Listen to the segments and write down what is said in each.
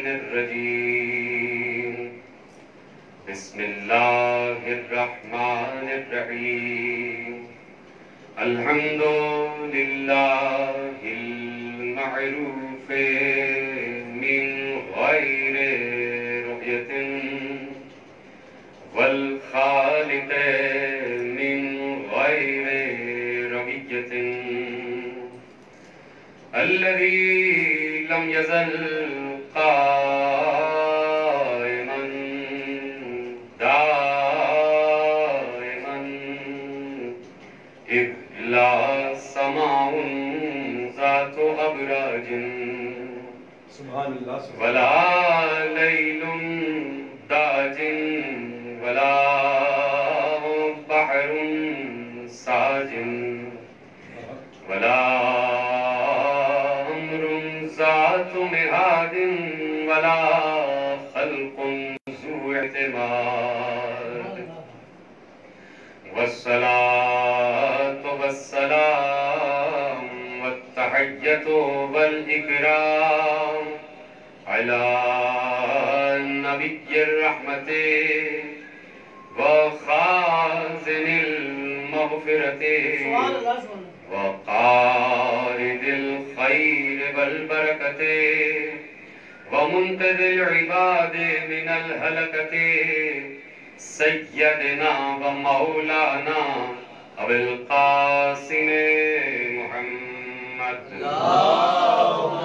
الرجيم بسم الله الرحمن الرحيم الحمد لله المعروف من غير رؤية والخالق من غير رمية الذي لم يزل قائما دائما إذ لا سماع ذات أبراج ولا ليل داج ولا بحر ساج ولا أمر ذات مهاد ولا خلق ذو اعتماد والصلاة والسلام والتحية والإكرام على نبي الرحمة وخازن المغفرة وقائد الخير والبركة ومنقذ العباد من الهلكة سيدنا ومولانا أبي القاسم محمد اللهم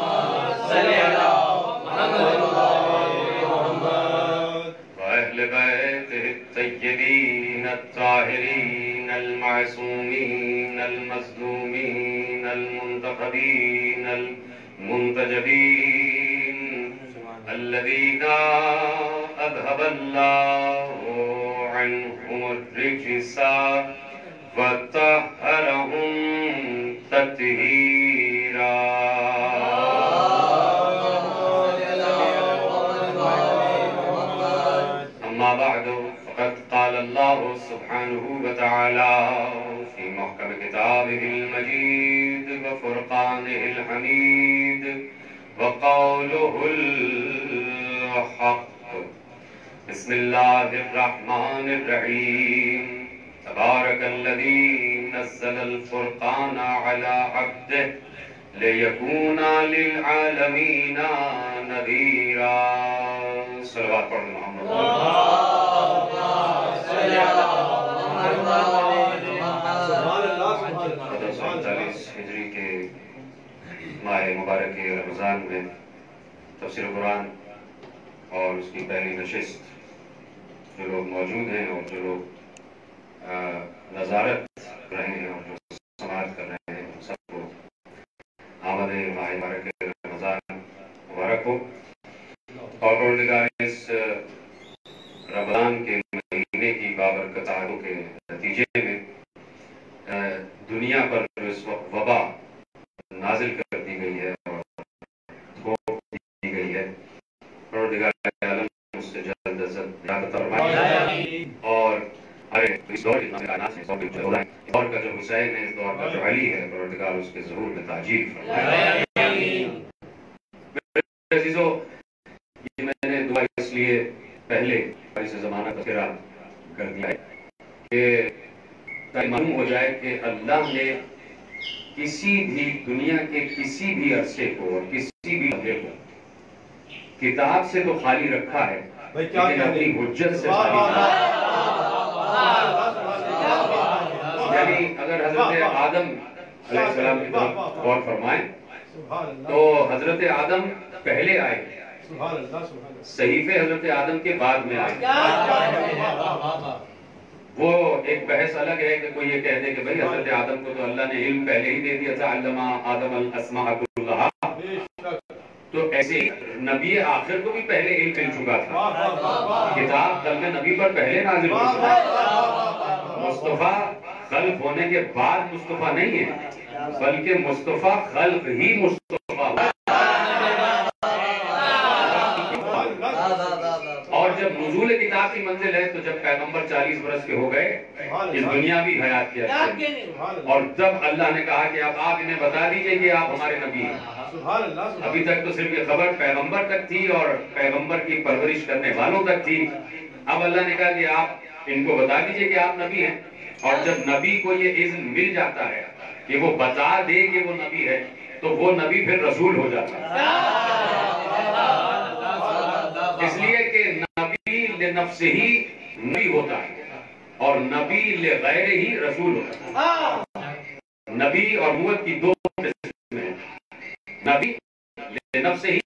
صل على محمد وأهل بيته الطيبين الطاهرين المعصومين المظلومين المنتخبين المنتجبين الذين أذهب الله عنهم الرجس وطهرهم تطهيرا أما بعد فقد قال الله سبحانه وتعالى في محكم كتابه المجيد وفرقانه الحميد وقوله الحق بسم الله الرحمن الرحيم تبارك الذي نزل الفرقان على عبده ليكون للعالمين نذيرا صلوات پر محمد ہجری کے ماہ مبارک رمضان میں تفسیر قرآن اور اس کی پہلی نشست جو لوگ موجود ہیں اور جو لوگ نظارت رہے ہیں اور جو سماعت کر رہے ہیں سب کو آمد ماہ مبارک رمضان مبارک ہو اور پروردگار اس رمضان کے مہینے کی بابرکت آیتوں کے نتیجے میں دنیا پر اس وقت وبا نازل کر دی گئی ہے اور تھوپ دی گئی ہے پروردگار عالم اس سے جلد از جلد نجات فرمائے اور اس دور کا جو حسین ہے اس دور کا جو علی ہے پروردگار اس کے ظہور میں تاجیل فرمائے عزیزو یہ میں نے دعا اس لیے پہلے سے زمانہ تذکرہ کر دیا ہے کہ معلوم ہو جائے کہ اللہ نے کسی بھی دنیا کے کسی بھی عرصے کو اور کسی بھی لمحے کو کتاب سے تو خالی رکھا ہے لیکن اپنی حجت سے خالی رکھا ہے یعنی اگر حضرت آدم علیہ السلام کی طرف غور فرمائیں تو حضرت آدم پہلے آئے صحیفے حضرت آدم کے بعد میں آئے وہ ایک بحث الگ ہے کہ کوئی یہ کہہ دے کہ بھئی حضرت آدم کو تو اللہ نے علم پہلے ہی دے دیا تھا علم آدم الاسماء کلھا تو ایسے ہی نبی آخر کو بھی پہلے علم مل چکا تھا کتاب قلم نبی پر پہلے نازل ہو چکا مصطفیٰ خلق ہونے کے بعد مصطفیٰ نہیں ہے بلکہ مصطفیٰ خلق ہی مصطفیٰ اور جب نزول کتاب آخری منزل ہے تو جب پیغمبر 40 برس کے ہو گئے اس دنیاوی حیات کے عرصے میں، اور جب اللہ نے کہا کہ اب آپ انہیں بتا دیجئے کہ آپ ہمارے نبی ہیں۔ ابھی تک تو صرف یہ خبر پیغمبر تک تھی اور پیغمبر کی پرورش کرنے والوں تک تھی، اب اللہ نے کہا کہ آپ ان کو بتا دیجئے کہ آپ نبی ہیں، اور جب نبی کو یہ اذن مل جاتا ہے کہ وہ بتا دے کہ وہ نبی ہے تو وہ نبی پھر رسول ہو جاتا ہے، اس لیے کہ نبی لنفسہ ہی نبی ہوتا ہے اور نبی لغیر ہی رسول ہوتا ہے۔ نبی اور نبوت کی دو قسمیں ہیں، نبی لنفسہ ہی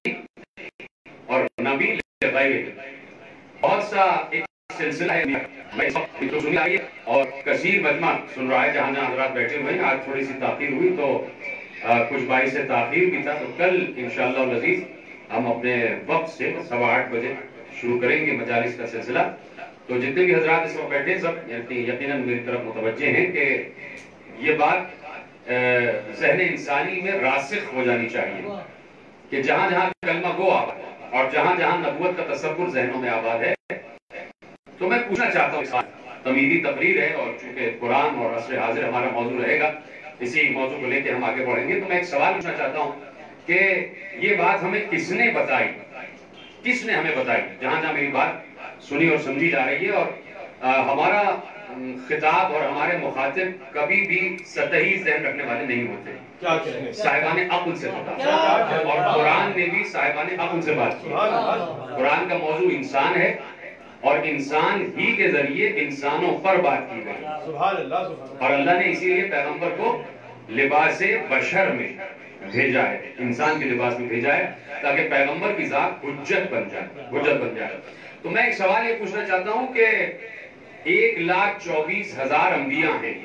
اور نبی لغیر ہی۔ بہت سا ایک سلسلہ ہے، میں اس وقت تو سنی آئی ہے اور کثیر مجمع سن رہا ہے جہاں جہاں حضرات بیٹھے ہوئے ہیں۔ آج تھوڑی سی تاخیر ہوئی تو کچھ باعث تاخیر بھی تھا، تو کل انشاءاللہ العزیز ہم اپنے وقت سے 8:15 بجے شروع کریں گے مجالس کا سلسلہ۔ تو جتنے بھی حضرات اس وقت بیٹھے سب یقیناً میری طرف متوجہ ہیں کہ یہ بات ذہن انسانی میں راسخ ہو جانی چاہیے کہ جہاں جہاں کلمہ گو آباد ہے اور جہاں جہاں نبوت کا تصور ذہنوں میں آباد ہے، تو میں پوچھنا چاہتا ہوں، تمہیدی تقریر ہے اور چونکہ قرآن اور عصر حاضر ہمارا موضوع رہے گا، اسی موضوع کو لے کے ہم آگے بڑھیں گے، تو میں ایک سوال پوچھنا چاہتا ہوں کہ یہ بات ہمیں کس نے بتائی، کس نے ہمیں بتائی؟ جہاں جہاں میری بات سنی اور سمجھی جا رہی ہے، اور ہمارا خطاب اور ہمارے مخاطب کبھی بھی سطحی ذہن رکھنے والے نہیں ہوتے، صاحبان عقل سے بتا، اور قرآن نے بھی صاحبان عقل سے بات کی۔ قرآن کا موضوع انسان ہے اور انسان ہی کے ذریعے انسانوں پر بات کی گئی، اور اللہ نے اسی لیے پیغمبر کو لباس بشر میں بھیجا ہے، انسان کے لباس میں بھیجا ہے تاکہ پیغمبر کی ذات حجت بن جائے۔ تو میں ایک سوال یہ پوچھنا چاہتا ہوں کہ 1,24,000 انبیاء ہیں،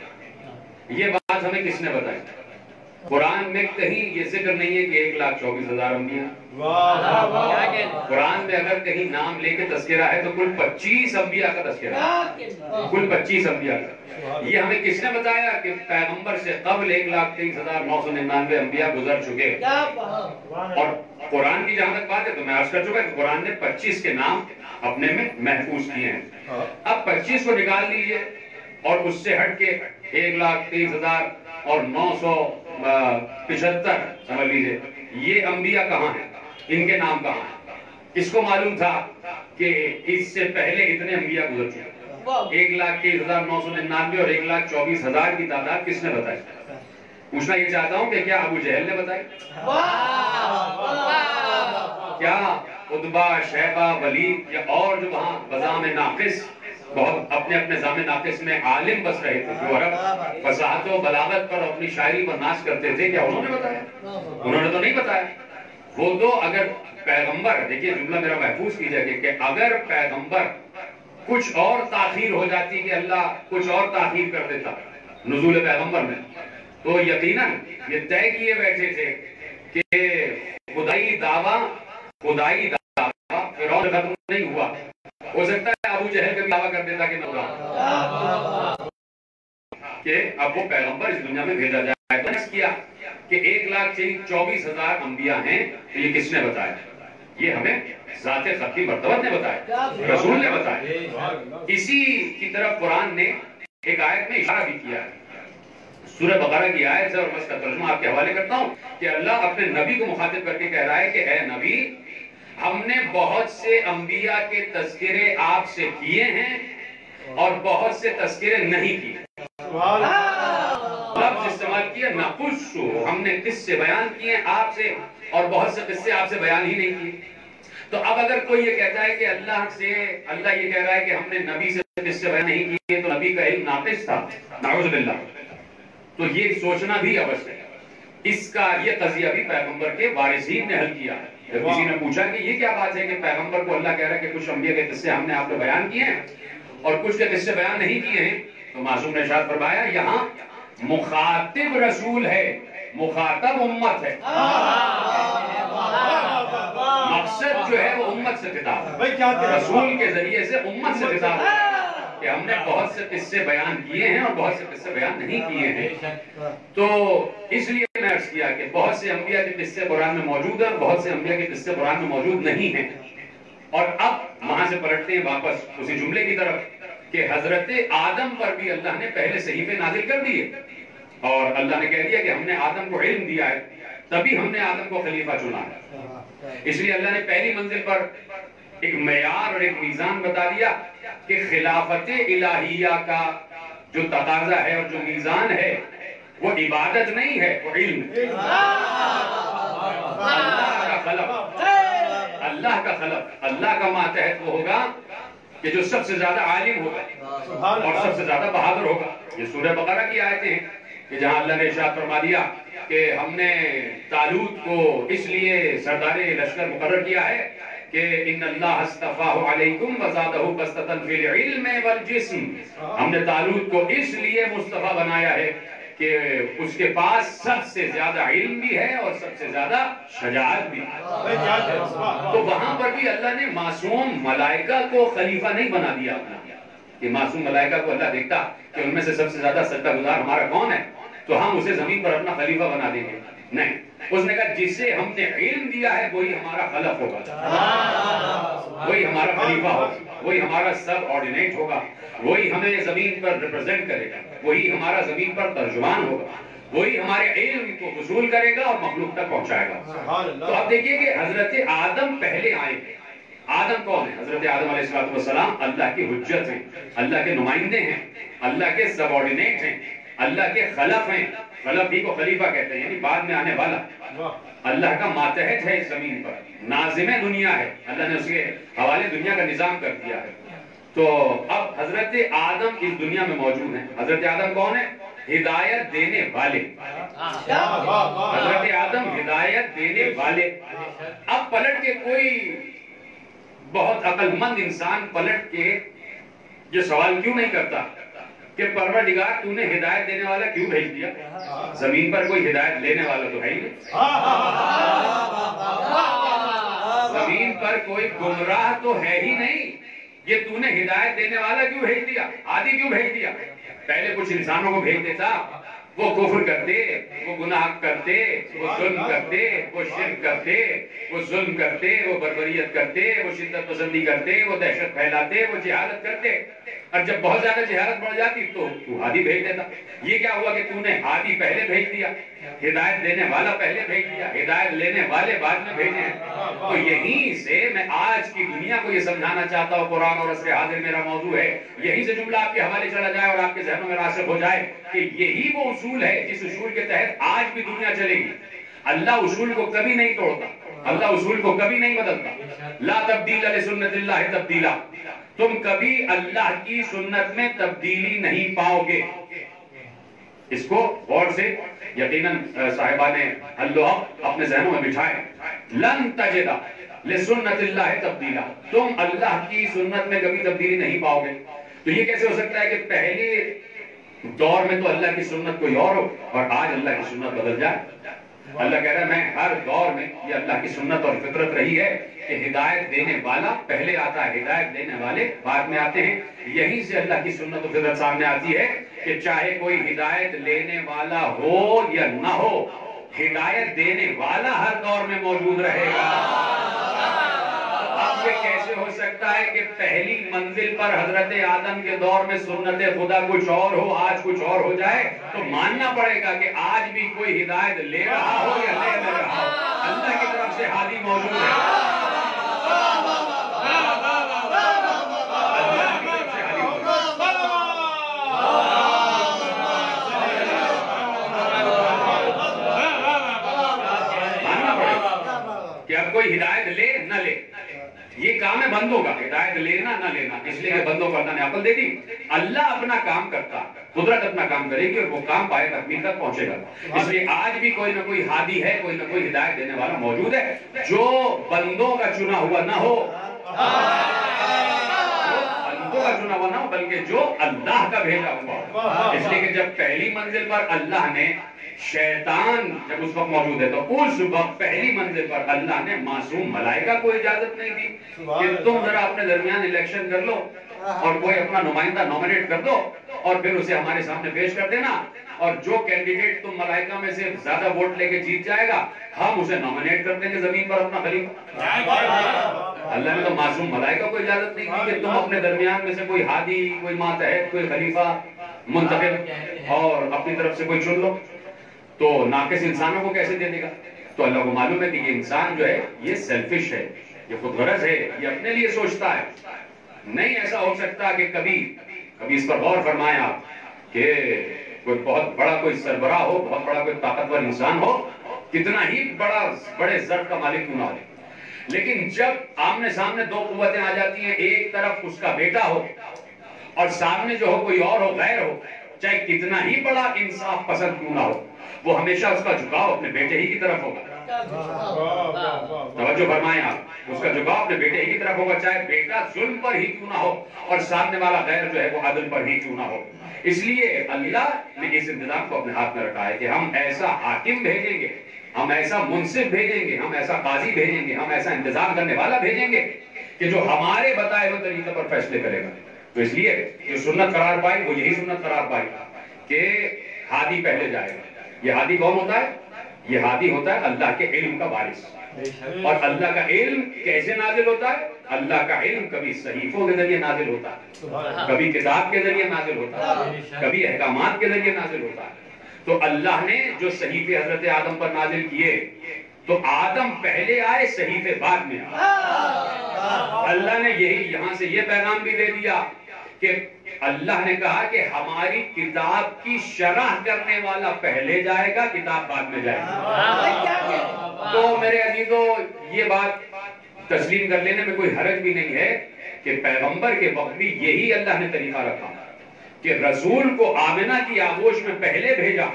یہ بات ہمیں کس نے بتائی؟ قرآن میں کہیں یہ ذکر نہیں ہے کہ 1,24,000 انبیاء۔ قرآن میں اگر کہیں نام لے کے تذکرہ ہے تو کل 25 انبیاء کا تذکرہ ہے، کل 25 انبیاء کا۔ یہ ہمیں کس نے بتایا کہ پیغمبر سے قبل 1,23,999 انبیاء گزر چکے، اور قرآن کی جہاں تک بات ہے تو میں عرض کر چکا کہ قرآن نے 25 کے نام اپنے میں محفوظ کیے ہیں۔ اب 25 کو نکال لیجئے اور اس سے ہٹ کے 1,23,975 سمجھ لیجئے، یہ انبیاء کہاں ہیں؟ ان کے نام کہاں ہیں؟ کس کو معلوم تھا کہ اس سے پہلے اتنے انبیاء گزر چکے؟ 1,23,999 اور 1,24,000 کی تعداد کس نے بتائی؟ پوچھنا یہ چاہتا ہوں کہ کیا ابو جہل نے بتائی؟ کیا عتبہ، شیبہ، ولید یا اور جو وہاں بزام ناقص، بہت اپنے اپنے زام ناقص میں عالم بس رہے تھے، جو عرب فصاحت و بلاغت پر اپنی شاعری پر ناز کرتے تھے، کیا انہوں نے بتایا؟ انہوں نے تو نہیں بتایا۔ وہ تو اگر پیغمبر، دیکھیے جملہ میرا محفوظ کیجئے کہ اگر پیغمبر کچھ اور تاخیر ہو جاتی کہ اللہ کچھ اور تاخیر کر دیتا نزول پیغمبر میں، تو یقیناً یہ طے کیے بیٹھے تھے کہ خدائی دعویٰ فرعون ختم نہیں ہوا، ہو سکتا ہے ابو جہل کا بھی دعویٰ کر دیتا کہ نہ ہوا، کہ اب وہ پیغمبر اس دنیا میں بھیجا جائے۔ تو اس کیا کہ 1,24,000 انبیاء ہیں، تو یہ کس نے بتایا؟ یہ ہمیں ذات خطی مرتبت نے بتایا، رسول نے بتایا۔ اسی کی طرف قرآن نے ایک آیت میں اشارہ بھی کیا ہے، سورہ بقرہ کی آیت ہے، اور میں اس کا ترجمہ آپ کے حوالے کرتا ہوں کہ اللہ اپنے نبی کو مخاطب کر کے کہہ رہا ہے کہ اے نبی، ہم نے بہت سے انبیاء کے تذکرے آپ سے کیے ہیں اور بہت سے تذکرے نہیں کیے۔ لفظ استعمال کیا نقص، ہم نے قصے بیان کیے آپ سے اور بہت سے قصے آپ سے بیان ہی نہیں کیے۔ تو اب اگر کوئی یہ کہتا ہے کہ اللہ یہ کہہ رہا ہے کہ ہم نے نبی سے قصے بیان نہیں کیے تو نبی کا علم ناقص تھا، نعوذ باللہ، تو یہ سوچنا بھی اوشیہ ہے۔ اس کا یہ قضیہ بھی پیغمبر کے وارثین نے حل کیا ہے۔ جب کسی نے پوچھا کہ یہ کیا بات ہے کہ پیغمبر کو اللہ کہہ رہا ہے کہ کچھ انبیاء کے قصے ہم نے آپ کو بیان کیے ہیں اور کچھ کے قصے بیان نہیں کیے ہیں، تو معصوم نے ارشاد فرمایا یہاں مخاطب رسول ہے، مخاطب امت ہے، مقصد جو ہے وہ امت سے خطاب ہے، رسول کے ذریعے سے امت سے خطاب ہے کہ ہم نے بہت سے قصے بیان کیے ہیں اور بہت سے قصے بیان نہیں کیے ہیں۔ تو اس لیے میں عرض کیا کہ بہت سے انبیاء کے قصے قرآن میں موجود ہیں اور بہت سے انبیاء کے قصے قرآن میں موجود نہیں ہیں۔ اور اب وہاں سے پلٹتے ہیں واپس اسی جملے کی طرف کہ حضرت آدم پر بھی اللہ نے پہلے صحیفے نازل کر دیے اور اللہ نے کہہ دیا کہ ہم نے آدم کو علم دیا ہے تبھی ہم نے آدم کو خلیفہ چنا ہے. اس لیے اللہ نے پہلی منزل پر ایک معیار اور ایک میزان بتا دیا کہ خلافت الہیہ کا جو تقاضا ہے اور جو میزان ہے وہ عبادت نہیں ہے، وہ علم. اللہ کا خلق، اللہ کا ماتحت وہ ہوگا کہ جو سب سے زیادہ عالم ہوگا اور سب سے زیادہ بہادر ہوگا. یہ سورہ بقرہ کی آیتیں ہیں کہ جہاں اللہ نے ارشاد فرما دیا کہ ہم نے طالوت کو اس لیے سردار لشکر مقرر کیا ہے کہ ان اللہ اصطفاہ علیکم وزادہ بسطۃ فی العلم والجسم. ہم نے طالوت کو اس لیے مصطفیٰ بنایا ہے کہ اس کے پاس سب سے زیادہ علم بھی ہے اور سب سے زیادہ شجاعت بھی ہے. تو وہاں پر بھی اللہ نے معصوم ملائکہ کو خلیفہ نہیں بنا دیا اپنا کہ معصوم ملائکہ کو اللہ دیکھتا کہ ان میں سے سب سے زیادہ سجدہ گزار ہمارا کون ہے تو ہم اسے زمین پر اپنا خلیفہ بنا دیں گے. نہیں، اس نے کہا جسے ہم نے علم دیا ہے وہی ہمارا خلف ہوگا، وہی ہمارا خلیفہ ہوگا، وہی ہمارا سب آرڈینیٹ ہوگا، وہی ہمیں زمین پر ریپرزینٹ کرے گا، وہی ہمارا زمین پر ترجمان ہوگا، وہی ہمارے علم کو وصول کرے گا اور مخلوق تک پہنچائے گا. تو اب دیکھیے کہ حضرت آدم پہلے آئے ہیں. آدم کون ہے؟ حضرت آدم علیہ السلام اللہ کی حجت ہیں، اللہ کے نمائندے ہیں، اللہ کے سب آرڈینیٹ ہیں، اللہ کے خلف ہیں. خلف ہی کو خلیفہ کہتے ہیں، یعنی بعد میں آنے والا. اللہ کا ماتحت ہے اس زمین پر، ناظم دنیا ہے، اللہ نے اس کے حوالے دنیا کا نظام کر دیا ہے. تو اب حضرت آدم اس دنیا میں موجود ہیں. حضرت آدم کون ہے؟ ہدایت دینے والے. حضرت آدم ہدایت دینے والے. اب پلٹ کے کوئی بہت عقل مند انسان پلٹ کے یہ سوال کیوں نہیں کرتا کہ پروردگار تو نے ہدایت دینے والا کیوں بھیج دیا؟ زمین پر کوئی ہدایت لینے والا تو ہے ہی نہیں. زمین پر کوئی گمراہ تو ہے ہی نہیں. یہ تو نے ہدایت دینے والا کیوں بھیج دیا؟ عادی کیوں بھیج دیا؟ پہلے کچھ انسانوں کو بھیج دیتا، وہ کفر کرتے، وہ گناہ کرتے، وہ ظلم کرتے، وہ شرک کرتے، وہ ظلم کرتے، وہ بربریت کرتے، وہ شدت پسندی کرتے، وہ دہشت پھیلاتے، وہ جہالت کرتے. اور جب بہت زیادہ جہالت بڑھ جاتی تو ہادی بھیج دیتا. یہ کیا ہوا کہ تو نے ہادی پہلے بھیج دیا، ہدایت دینے والا پہلے بھیج دیا، ہدایت لینے والے بعد میں بھیجے ہیں. تو یہیں سے میں آج کی دنیا کو یہ سمجھانا چاہتا ہوں، قرآن اور عصر حاضر میرا موضوع ہے، یہیں سے جملہ آپ کے حوالے چلا جائے اور آپ کے ذہنوں میں راسخ ہو جائے کہ یہی وہ اصول ہے جس اصول کے تحت آج بھی دنیا چلے گی. اللہ اصول کو کبھی نہیں توڑتا، اللہ اصول کو کبھی نہیں بدلتا. لا تبدیل لسنت اللہ تبدیلا. تم کبھی اللہ کی سنت میں تبدیلی نہیں پاؤ گے. اس کو غور سے یقیناً صاحبان اللہ اپنے ذہنوں میں بٹھائے. لن تجد لسنت اللہ تبدیلا. تم اللہ کی سنت میں کبھی تبدیلی نہیں پاؤ گے. تو یہ کیسے ہو سکتا ہے کہ پہلے دور میں تو اللہ کی سنت کوئی اور ہو اور آج اللہ کی سنت بدل جائے؟ اللہ کہہ رہا ہے میں ہر دور میں یہ اللہ کی سنت اور فطرت رہی ہے کہ ہدایت دینے والا پہلے آتا ہے، ہدایت دینے والے بعد میں آتے ہیں. یہیں سے اللہ کی سنت و فطرت سامنے آتی ہے کہ چاہے کوئی ہدایت لینے والا ہو یا نہ ہو، ہدایت دینے والا ہر دور میں موجود رہے گا. اب یہ کیسے ہو سکتا ہے کہ پہلی منزل پر حضرت آدم کے دور میں سنت خدا کچھ اور ہو، آج کچھ اور ہو جائے؟ تو ماننا پڑے گا کہ آج بھی کوئی ہدایت لے رہا ہو یا لے رہا ہو، اللہ کی طرف سے ہادی موجود ہے. ماننا پڑے گا کہ اب کوئی ہدایت لے نہ لے، یہ کام ہے بندوں کا، ہدایت لینا نہ لینا. اس لیے کہ بندوں کو اللہ نے عقل دے دی. اللہ اپنا کام کرتا، قدرت اپنا کام کرے گی اور وہ کام پائے تکمیل تک پہنچے گا. اس لیے آج بھی کوئی نہ کوئی ہادی ہے، کوئی نہ کوئی ہدایت دینے والا موجود ہے. جو بندوں کا چنا ہوا نہ ہو، بندوں کا چنا ہوا نہ ہو، بلکہ جو اللہ کا بھیجا ہوا ہو. اس لیے کہ جب پہلی منزل پر اللہ نے شیطان جب اس وقت موجود ہے تو اس وقت پہلی منزل پر اللہ نے معصوم ملائکہ کو اجازت نہیں دی کہ تم ذرا اپنے درمیان الیکشن کر لو اور کوئی اپنا نمائندہ نومینیٹ کر دو اور پھر اسے ہمارے سامنے پیش کر دینا اور جو کینڈیڈیٹ تم ملائکہ میں سے زیادہ ووٹ لے کے جیت جائے گا ہم اسے نامنیٹ کر دیں گے زمین پر اپنا خلیفہ. اللہ نے تو معصوم ملائکہ کو اجازت نہیں دی کہ تم اپنے درمیان میں سے کوئی ہادی، کوئی ماتحت، کوئی خلیفہ منتخب اور اپنی طرف سے کوئی چن لو. تو ناقص انسانوں کو کیسے دے دے گا؟ تو اللہ کو معلوم ہے کہ یہ انسان جو ہے یہ سیلفش ہے، یہ خود غرض ہے، یہ اپنے لیے سوچتا ہے. نہیں ایسا ہو سکتا کہ کبھی اس پر غور فرمائیں آپ کہ کوئی بہت بڑا کوئی سربراہ ہو، بہت بڑا کوئی طاقتور انسان ہو، کتنا ہی بڑے ضرب کا مالک کیوں نہ ہو، لیکن جب آمنے سامنے دو قوتیں آ جاتی ہیں، ایک طرف اس کا بیٹا ہو اور سامنے جو ہو کوئی اور ہو، غیر ہو، چاہے کتنا ہی بڑا انصاف پسند کیوں نہ ہو، وہ ہمیشہ اس کا جھکاؤ اپنے بیٹے ہی کی طرف ہوگا. توجہ فرمائیں آپ، اس کا جھکاؤ اپنے بیٹے ہی کی طرف ہوگا، چاہے بیٹا ظلم پر ہی کیوں نہ ہو اور سامنے والا غیر جو ہے وہ عدل پر ہی کیوں نہ ہو. اس لیے اللہ نے اس انتظام کو اپنے ہاتھ میں رکھا ہے کہ ہم ایسا حاکم بھیجیں گے، ہم ایسا منصف بھیجیں گے، ہم ایسا قاضی بھیجیں گے، ہم ایسا انتظام کرنے والا بھیجیں گے کہ جو ہمارے بتائے ہوئے طریقے پر فیصلے کرے گا. تو اس لیے جو سنت قرار پائی وہ یہی سنت قرار پائی کہ ہادی پہلے جائے گا. یہ ہادی کون ہوتا ہے؟ یہ ہادی ہوتا ہے اللہ کے علم کا وارث. اور اللہ کا علم کیسے نازل ہوتا ہے؟ اللہ کا علم کبھی صحیفوں کے ذریعے نازل ہوتا ہے، کبھی کتاب کے ذریعے نازل ہوتا ہے، کبھی احکامات کے ذریعے نازل ہوتا ہے. تو اللہ نے جو صحیفے حضرت آدم پر نازل کیے تو آدم پہلے آئے، صحیفے بعد میں آئے. اللہ نے یہاں سے یہ پیغام بھی دے دیا کہ اللہ نے کہا کہ ہماری کتاب کی شرح کرنے والا پہلے جائے گا، کتاب بعد میں جائے گا. تو میرے عزیزو یہ بات تسلیم کر لینے میں کوئی حرج بھی نہیں ہے کہ پیغمبر کے وقت بھی یہی اللہ نے طریقہ رکھا کہ رسول کو آمنہ کی آغوش میں پہلے بھیجا،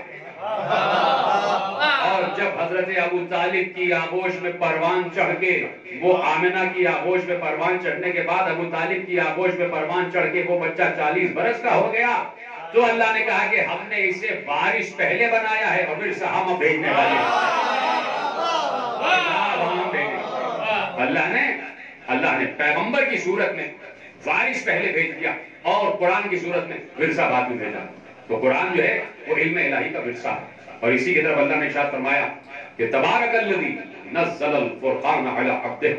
اور جب حضرت ابو طالب کی آغوش میں پروان چڑھ کے وہ آمنہ کی آغوش میں پروان چڑھنے کے بعد ابو طالب کی آغوش میں پروان چڑھ کے وہ بچہ 40 برس کا ہو گیا، تو اللہ نے کہا کہ ہم نے اسے وارث پہلے بنایا ہے اور پھر سے ہم بھیجنے والے ہیں. اللہ نے پیغمبر کی صورت میں وارث پہلے بھیج دیا اور قرآن کی صورت میں ورثہ بعد میں بھیجا. تو قرآن جو ہے وہ علم الہی کا ورثہ ہے. اور اسی کی طرف اللہ نے ارشاد فرمایا کہ تبارک الذی نزل الفرقان علی عبدہ،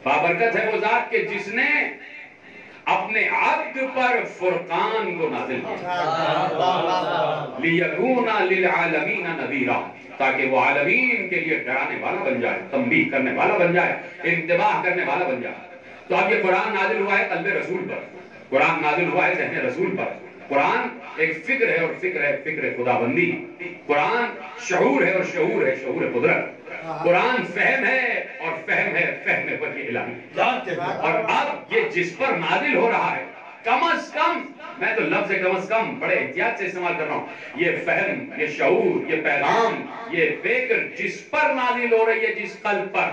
بابرکت ہے وہ ذات کہ جس نے اپنے عبد پر فرقان کو نازل کیا، لیکون للعالمین نذیرا، تاکہ وہ عالمین کے لیے ڈرانے والا بن جائے، تنبیہ کرنے والا بن جائے، انتباہ کرنے والا بن جائے. تو اب یہ قرآن نازل ہوا ہے قلب رسول پر، قرآن نازل ہوا ہے ذہن رسول پر. قرآن ایک فکر ہے اور فکر خداوندی. قرآن شعور ہے اور شعور ہے شعور قدرت. قرآن فہم ہے اور فہم ہے فہم وحی الہی. اور اب یہ جس پر نازل ہو رہا ہے کم از کم، میں تو لفظ کم از کم بڑے احتیاط سے استعمال کر رہا ہوں، یہ فہم، یہ شعور، یہ پیغام، یہ فکر جس پر نازل ہو رہی ہے، جس قلب پر،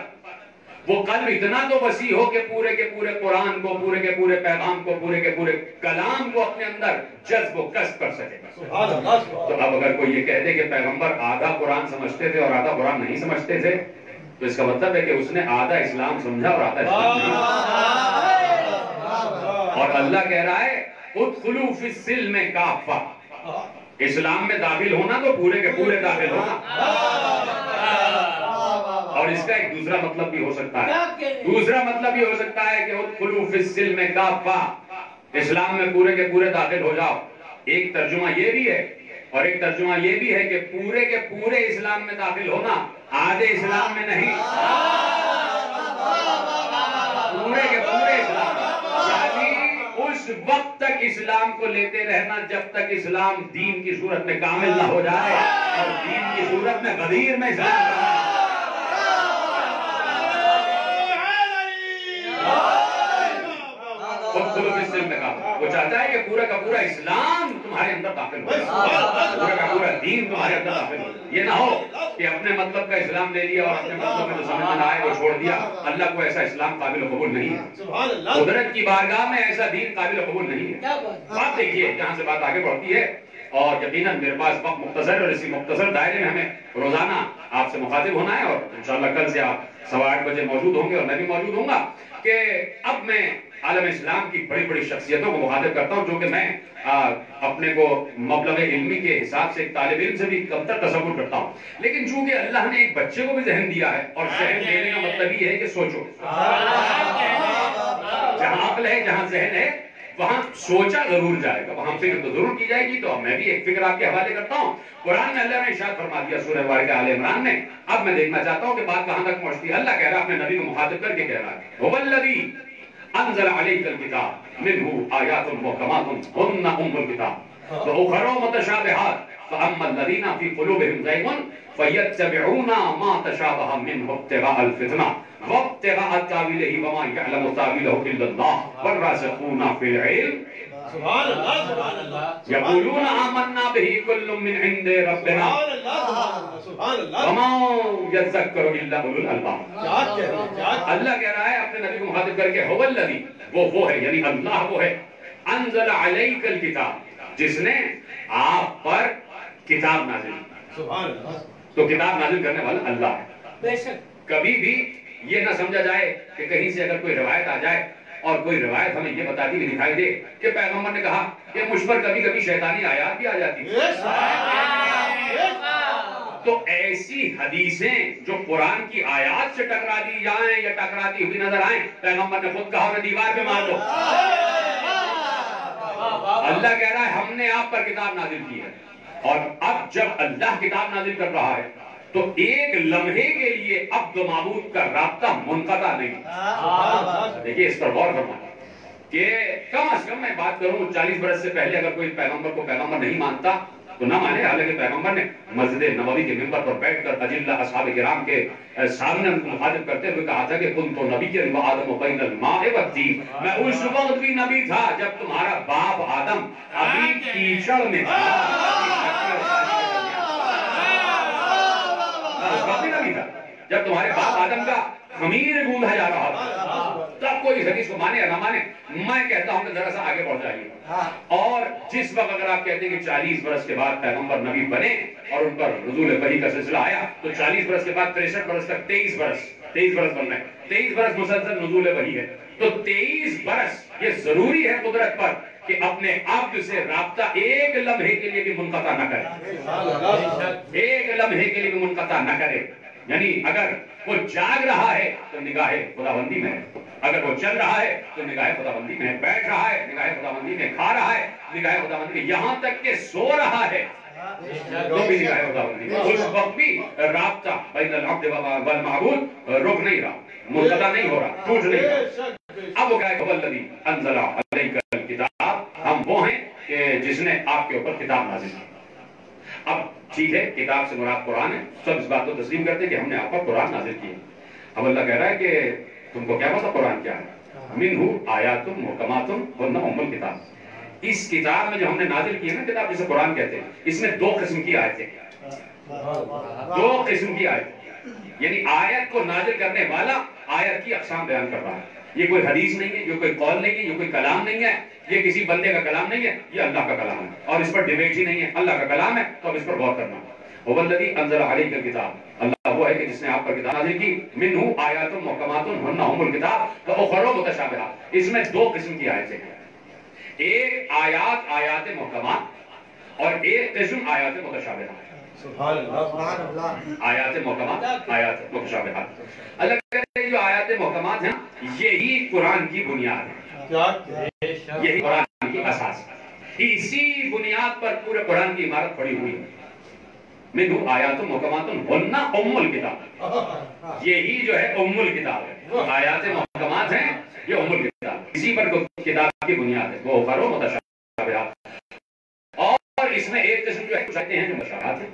وہ قلب اتنا تو وسیع ہو کہ پورے کے پورے قرآن کو، پورے کے پورے پیغام کو، پورے کے پورے کلام کو اپنے اندر جذب و کسب کر سکے. تو اب اگر کوئی یہ کہہ دے کہ پیغمبر آدھا قرآن سمجھتے تھے اور آدھا قرآن نہیں سمجھتے تھے، تو اس کا مطلب ہے کہ اس نے آدھا اسلام سمجھا اور آدھا اسلام نہیں. اور اللہ کہہ رہا ہے ادخلوا فی السلم کافہ، اسلام میں داخل ہونا تو پورے کے پورے داخل ہونا. اور اس کا ایک دوسرا مطلب بھی ہو سکتا ہے، دوسرا مطلب یہ ہو سکتا ہے کہ ادخلوا فی السلم کافہ، اسلام میں پورے کے پورے داخل ہو جاؤ. ایک ترجمہ یہ بھی ہے اور ایک ترجمہ یہ بھی ہے کہ پورے کے پورے اسلام میں داخل ہونا، آدھے اسلام میں نہیں، پورے کے پورے اسلام. یعنی اس وقت تک اسلام کو لیتے رہنا جب تک اسلام دین کی صورت میں کامل نہ ہو جائے، اور دین کی صورت میں غدیر میں اسلام کرنا. وہ چاہتا ہے کہ پورا کا پورا اسلام تمہارے اندر داخل ہو، پورا کا پورا دین تمہارے اندر داخل ہو. یہ نہ ہو کہ اپنے مطلب کا اسلام لے لیا اور اپنے مطلب میں جو سمجھ میں آئے وہ چھوڑ دیا. اللہ کو ایسا اسلام قابل قبول نہیں ہے، قدرت کی بارگاہ میں ایسا دین قابل قبول نہیں ہے. بات دیکھیے جہاں سے بات آگے بڑھتی ہے اور یقیناً میرے پاس وقت مختصر ہے اور اسی مختصر دائرے میں ہمیں روزانہ آپ سے مخاطب ہونا ہے، اور انشاءاللہ کل سے آپ 8:15 بجے موجود ہوں گے اور میں بھی موجود ہوں گا، کہ اب میں عالم اسلام کی بڑی بڑی شخصیتوں کو مخاطب کرتا ہوں، جو کہ میں اپنے کو مبلغ علمی کے حساب سے ایک طالب علم سے بھی کمتر تصور کرتا ہوں، لیکن چونکہ اللہ نے ایک بچے کو بھی ذہن دیا ہے، اور ذہن دینے کا مطلب یہ ہے کہ سوچو، جہاں عقل ہے جہاں ذہن ہے وہاں سوچا ضرور جائے گا، وہاں فکر تو ضرور کی جائے گی۔ تو اب میں بھی ایک فکر آپ کے حوالے کرتا ہوں۔ قرآن میں اللہ نے ارشاد فرما دیا سورہ بارکہ آل عمران میں، اب میں دیکھنا چاہتا ہوں کہ بات کہاں تک پہنچتی ہے۔ اللہ کہہ رہا اپنے نبی کو مخاطب کر کے کہہ رہا ہے هو الذی انزل علیک الکتاب منہ آیات محکمات ہن ام الکتاب واخر متشابہات فاما الذین فی قلوبہم زیغ فیتبعون ما تشابہ منہ ابتغاء الفتنہ وابتغاء تاویلہ وما یعلم تاویلہ الا اللہ والراسخون فی العلم سبحان اللہ سبحان اللہ یقولون آمنا بہ کل من عند ربنا سبحان اللہ وما یذکر الا اولو الالباب۔ اللہ کہہ رہا ہے اپنے نبی کو مخاطب کر کے هو الذی، وہ ہے یعنی اللہ وہ ہے، انزل علیک الکتاب، جس نے آپ پر کتاب نازل کی۔ سبحان اللہ تو کتاب نازل کرنے والا اللہ ہے۔ بے شک کبھی بھی یہ نہ سمجھا جائے کہ کہیں سے اگر کوئی روایت آ جائے اور کوئی روایت ہمیں یہ بتاتی ہوئی دکھائی دے کہ پیغمبر نے کہا کہ مجھ پر کبھی کبھی شیطانی آیات بھی آ جاتی ہیں، تو ایسی حدیثیں جو قرآن کی آیات سے ٹکرا دی جائیں یا ٹکراتی ہوئی نظر آئیں، پیغمبر نے خود کہا انہیں دیوار پہ مار دو۔ اللہ کہہ رہا ہے ہم نے آپ پر کتاب نازل کی ہے، اور اب جب اللہ کتاب نازل کر رہا ہے تو ایک لمحے کے لیے عبد و معبود کا رابطہ منقطع نہیں۔ دیکھیے اس پر غور فرمائیں کہ کم از کم میں بات کروں 40 برس سے پہلے اگر کوئی پیغمبر کو پیغمبر نہیں مانتا تو نہ مانے، حالانکہ پیغمبر نے مسجد نبوی کے منبر پر بیٹھ کر اجلہ اصحاب کرام کے سامنے مخاطب کرتے ہوئے کہا تھا کہ کن تو نبی و آدم بین الماء والطین، میں اس وقت بھی نبی تھا جب تمہارا باپ آدم ابھی کیچڑ میں تھا، جب تمہارے باپ آدم کا خمیر گوندھا جا رہا تھا، تب کوئی حدیث کو مانے یا نہ مانے، میں کہتا ہوں کہ ذرا سا آگے بڑھ جائیے۔ اور جس وقت اگر آپ کہتے ہیں کہ 40 برس کے بعد پیغمبر نبی بنے اور ان پر نزول وحی کا سلسلہ آیا، تو 40 برس کے بعد 63 برس تک 23 برس بن رہے ہیں، 23 برس مسلسل نزول وحی ہے، تو 23 برس یہ ضروری ہے قدرت پر کہ اپنے عبد سے رابطہ ایک لمحے کے لیے بھی منقطع نہ کرے، ایک لمحے کے لیے بھی منقطع نہ کرے۔ یعنی اگر وہ جاگ رہا ہے تو نگاہ خداوندی میں ہے، اگر وہ چل رہا ہے تو نگاہ خداوندی میں ہے، بیٹھ رہا ہے نگاہ خداوندی میں، کھا رہا ہے نگاہ خداوندی میں، یہاں تک کہ سو رہا ہے تو بھی نگاہ خداوندی میں۔ اس وقت بھی رابطہ بین العبد والمعبود رک نہیں رہا، منقطع نہیں ہو رہا، ٹوٹ نہیں رہا۔ اب وہ کہا کہ الذی انزل علیک الکتاب، ہم وہ ہیں کہ جس نے آپ کے اوپر کتاب نازل کی۔ اب ٹھیک ہے کتاب سے مراد قرآن ہے، سب اس بات کو تسلیم کرتے ہیں کہ ہم نے آپ پر قرآن نازل کیا۔ اب اللہ کہہ رہا ہے کہ تم کو کیا پتا قرآن کیا ہے؟ منہ آیات محکمات ہن ام الکتاب، اس کتاب میں جو ہم نے نازل کی ہے نا کتاب جسے قرآن کہتے ہیں، اس میں 2 قسم کی آیتیں، 2 قسم کی آیتیں، یعنی آیت کو نازل کرنے والا آیت کی اقسام بیان کر رہا ہے۔ یہ کوئی حدیث نہیں ہے، یہ کوئی قول نہیں ہے، یہ کوئی کلام نہیں ہے، یہ کسی بندے کا کلام نہیں ہے، یہ اللہ کا کلام ہے، اور اس پر ڈیبیٹ ہی نہیں ہے، اللہ کا کلام ہے تو اب اس پر غور کرنا۔ هو الذی انزل علیک الکتاب، اللہ وہ ہے کہ جس نے آپ پر کتاب نازل کی، منہ آیات محکمات ہن ام الکتاب واخر متشابہات، اس میں 2 قسم کی آیتیں ہیں، ایک آیات محکمات اور ایک قسم آیات متشابہات۔ سبحان اللہ آیات محکمات، آیات متشابہات۔ اللہ کہتے ہیں جو آیات محکمات ہیں یہی قرآن کی بنیاد ہے، یہی قرآن کی اساس ہے، اسی بنیاد پر پورے قرآن کی عمارت پڑی ہوئی ہے۔ منہ آیات محکمات ہن ام الکتاب، یہی جو ہے ام الکتاب ہے، آیات محکمات ہیں یہ ام الکتاب، اسی پر کتاب کی بنیاد ہے، وہ آخر متشابہات۔ اور اس میں ایک قسم جو ہے کچھ آیتیں ہیں جو متشابہات ہیں،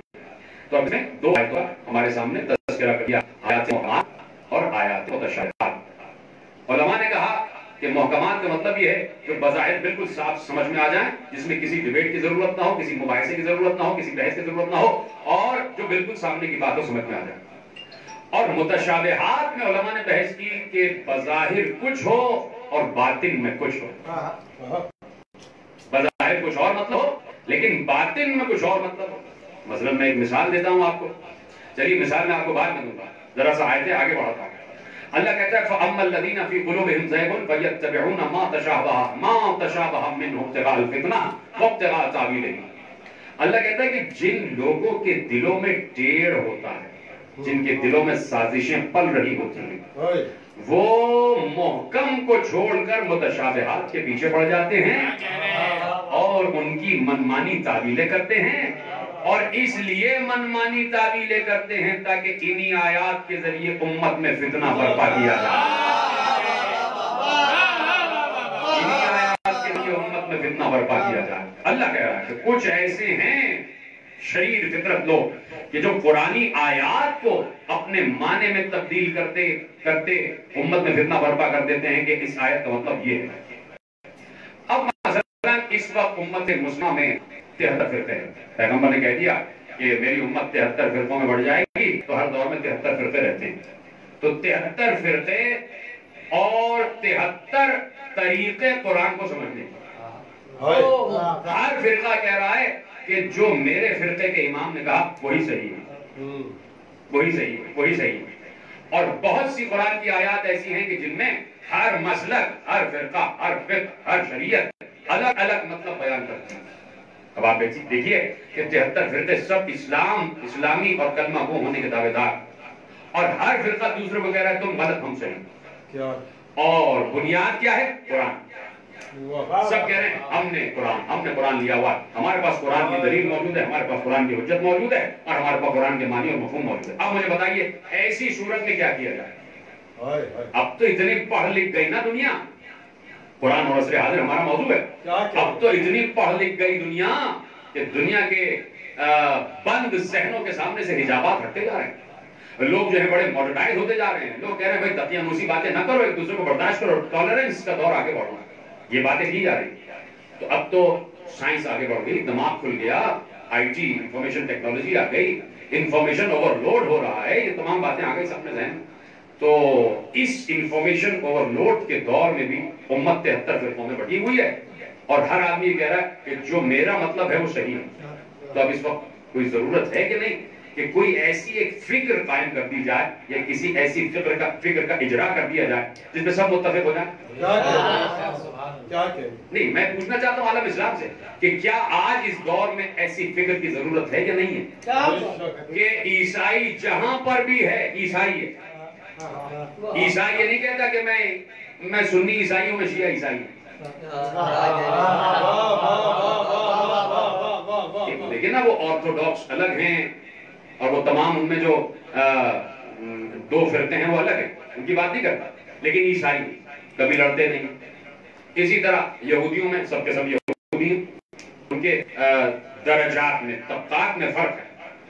تو اب میں 2 آیتوں کا ہمارے سامنے تذکرہ کر دیا، آیات محکمات اور آیات متشابہات۔ علماء نے کہا کہ محکمات کا مطلب یہ ہے کہ بظاہر بالکل صاف سمجھ میں آ جائیں، جس میں کسی ڈیبیٹ کی ضرورت نہ ہو، کسی مباحثے کی ضرورت نہ ہو، کسی بحث کی ضرورت نہ ہو، اور جو بالکل سامنے کی بات ہو سمجھ میں آ جائے۔ اور متشابہات میں علماء نے بحث کی کہ بظاہر کچھ ہو اور باطن میں کچھ ہو، بظاہر کچھ اور مطلب ہو لیکن باطن میں کچھ اور مطلب ہو. مثلا میں ایک مثال دیتا ہوں آپ کو. چلیے مثال میں آپ کو بعد میں دوں گا, ذرا سا آیتیں آگے بڑھاتا ہوں. اللہ کہتا ہے فَأَمَّا الَّذِينَ فِي قُلُوبِهِمْ زَيْغٌ فَيَتَّبِعُونَ مَا تَشَابَهَ مِنْهُ ابْتِغَاءَ الْفِتْنَةِ وَابْتِغَاءَ تَأْوِيلِهِ. اللہ کہتا ہے کہ جن لوگوں کے دلوں میں ٹیڑھ ہوتا ہے, جن کے دلوں میں سازشیں پل رہی ہوتی ہیں, وہ محکم کو چھوڑ کر متشابہات کے پیچھے پڑ جاتے ہیں اور ان کی منمانی تعویلیں کرتے ہیں. اور اس لیے منمانی تعویلیں کرتے ہیں تاکہ انہی آیات کے ذریعے امت میں فتنہ برپا کیا جائے. انہی آیات کے ذریعے امت میں فتنہ برپا کیا جائے. اللہ کہہ رہا ہے کہ کچھ ایسے ہیں شریر فطرت لوگ کہ جو قرآنی آیات کو اپنے معنی میں تبدیل کرتے امت میں فتنہ برپا کر دیتے ہیں کہ اس آیت کا مطلب یہ ہے. اب مثلا اس وقت امت مسلمہ میں 73 فرقے ہیں. پیغمبر نے کہہ دیا کہ میری امت 73 فرقوں میں بڑھ جائے گی, تو ہر دور میں 73 فرقے رہتے ہیں. تو 73 فرقے اور 73 طریقے قرآن کو سمجھنے. ہر فرقہ کہہ رہا ہے کہ جو میرے فرقے کے امام نے کہا وہی صحیح ہے, وہی صحیح ہے, وہی صحیح ہے. اور بہت سی قرآن کی آیات ایسی ہیں کہ جن میں ہر مسلک, ہر فرقہ, ہر فقہ, ہر شریعت الگ الگ مطلب بیان کرتے ہیں. اب آپ دیکھیے کہ 73 فرقے سب اسلامی اور کلمہ گو ہونے کے دعوے دار, اور ہر فرقہ دوسرے کو کہہ رہا ہے تم غلط ہم صحیح. اور بنیاد کیا ہے؟ قرآن. سب کہہ رہے ہیں ہم نے قرآن لیا ہوا, ہمارے پاس قرآن کی دلیل موجود ہے, ہمارے پاس قرآن کی حجت موجود ہے, اور ہمارے پاس قرآن کے معنی اور مفہوم موجود ہے. اب مجھے بتائیے ایسی صورت میں کیا کیا جائے؟ اب تو اتنی پڑھ لکھ گئی نا دنیا, قرآن اور عصر حاضر ہمارا موضوع ہے. اب تو اتنی پڑھ لکھ گئی دنیا کہ دنیا کے بند ذہنوں کے سامنے سے حجابات ہٹتے جا رہے ہیں. لوگ جو ہے بڑے ماڈرنائز ہوتے جا رہے ہیں. لوگ کہہ رہے ہیں بھائی دقیانوسی باتیں نہ کرو, ایک دوسرے کو برداشت کرو, ٹالرنس کا دور آگے بڑھو. یہ باتیں کی جا رہی ہیں. تو اب تو سائنس آگے بڑھ گئی, دماغ کھل گیا, آئی ٹی انفارمیشن ٹیکنالوجی آ گئی, انفارمیشن اوور لوڈ ہو رہا ہے, یہ تمام باتیں آ گئی سب نے ذہن. تو اس انفارمیشن اوور لوڈ کے دور میں بھی امت 73 فرقوں میں بٹی ہوئی ہے, اور ہر آدمی یہ کہہ رہا ہے کہ جو میرا مطلب ہے وہ صحیح ہے. تو اب اس وقت کوئی ضرورت ہے کہ نہیں کہ کوئی ایسی ایک فکر قائم کر دی جائے, یا کسی ایسی فکر کا اجرا کر دیا جائے جس میں سب متفق ہو جائیں. نہیں, میں پوچھنا چاہتا ہوں عالم اسلام سے کہ کیا آج اس دور میں ایسی فکر کی ضرورت ہے یا نہیں ہے کہ عیسائی جہاں پر بھی ہے عیسائی ہے. عیسائی یہ نہیں کہتا کہ میں سنی عیسائی ہوں, میں شیعہ عیسائی ہوں. لیکن نا وہ آرتھوڈاکس الگ ہیں, اور وہ تمام ان میں جو 2 فرقے ہیں وہ الگ ہیں, ان کی بات نہیں کرتا. لیکن عیسائی کبھی لڑتے نہیں. اسی طرح یہودیوں میں سب کے سب یہودی ہیں, ان کے درجات میں طبقات میں فرق ہے,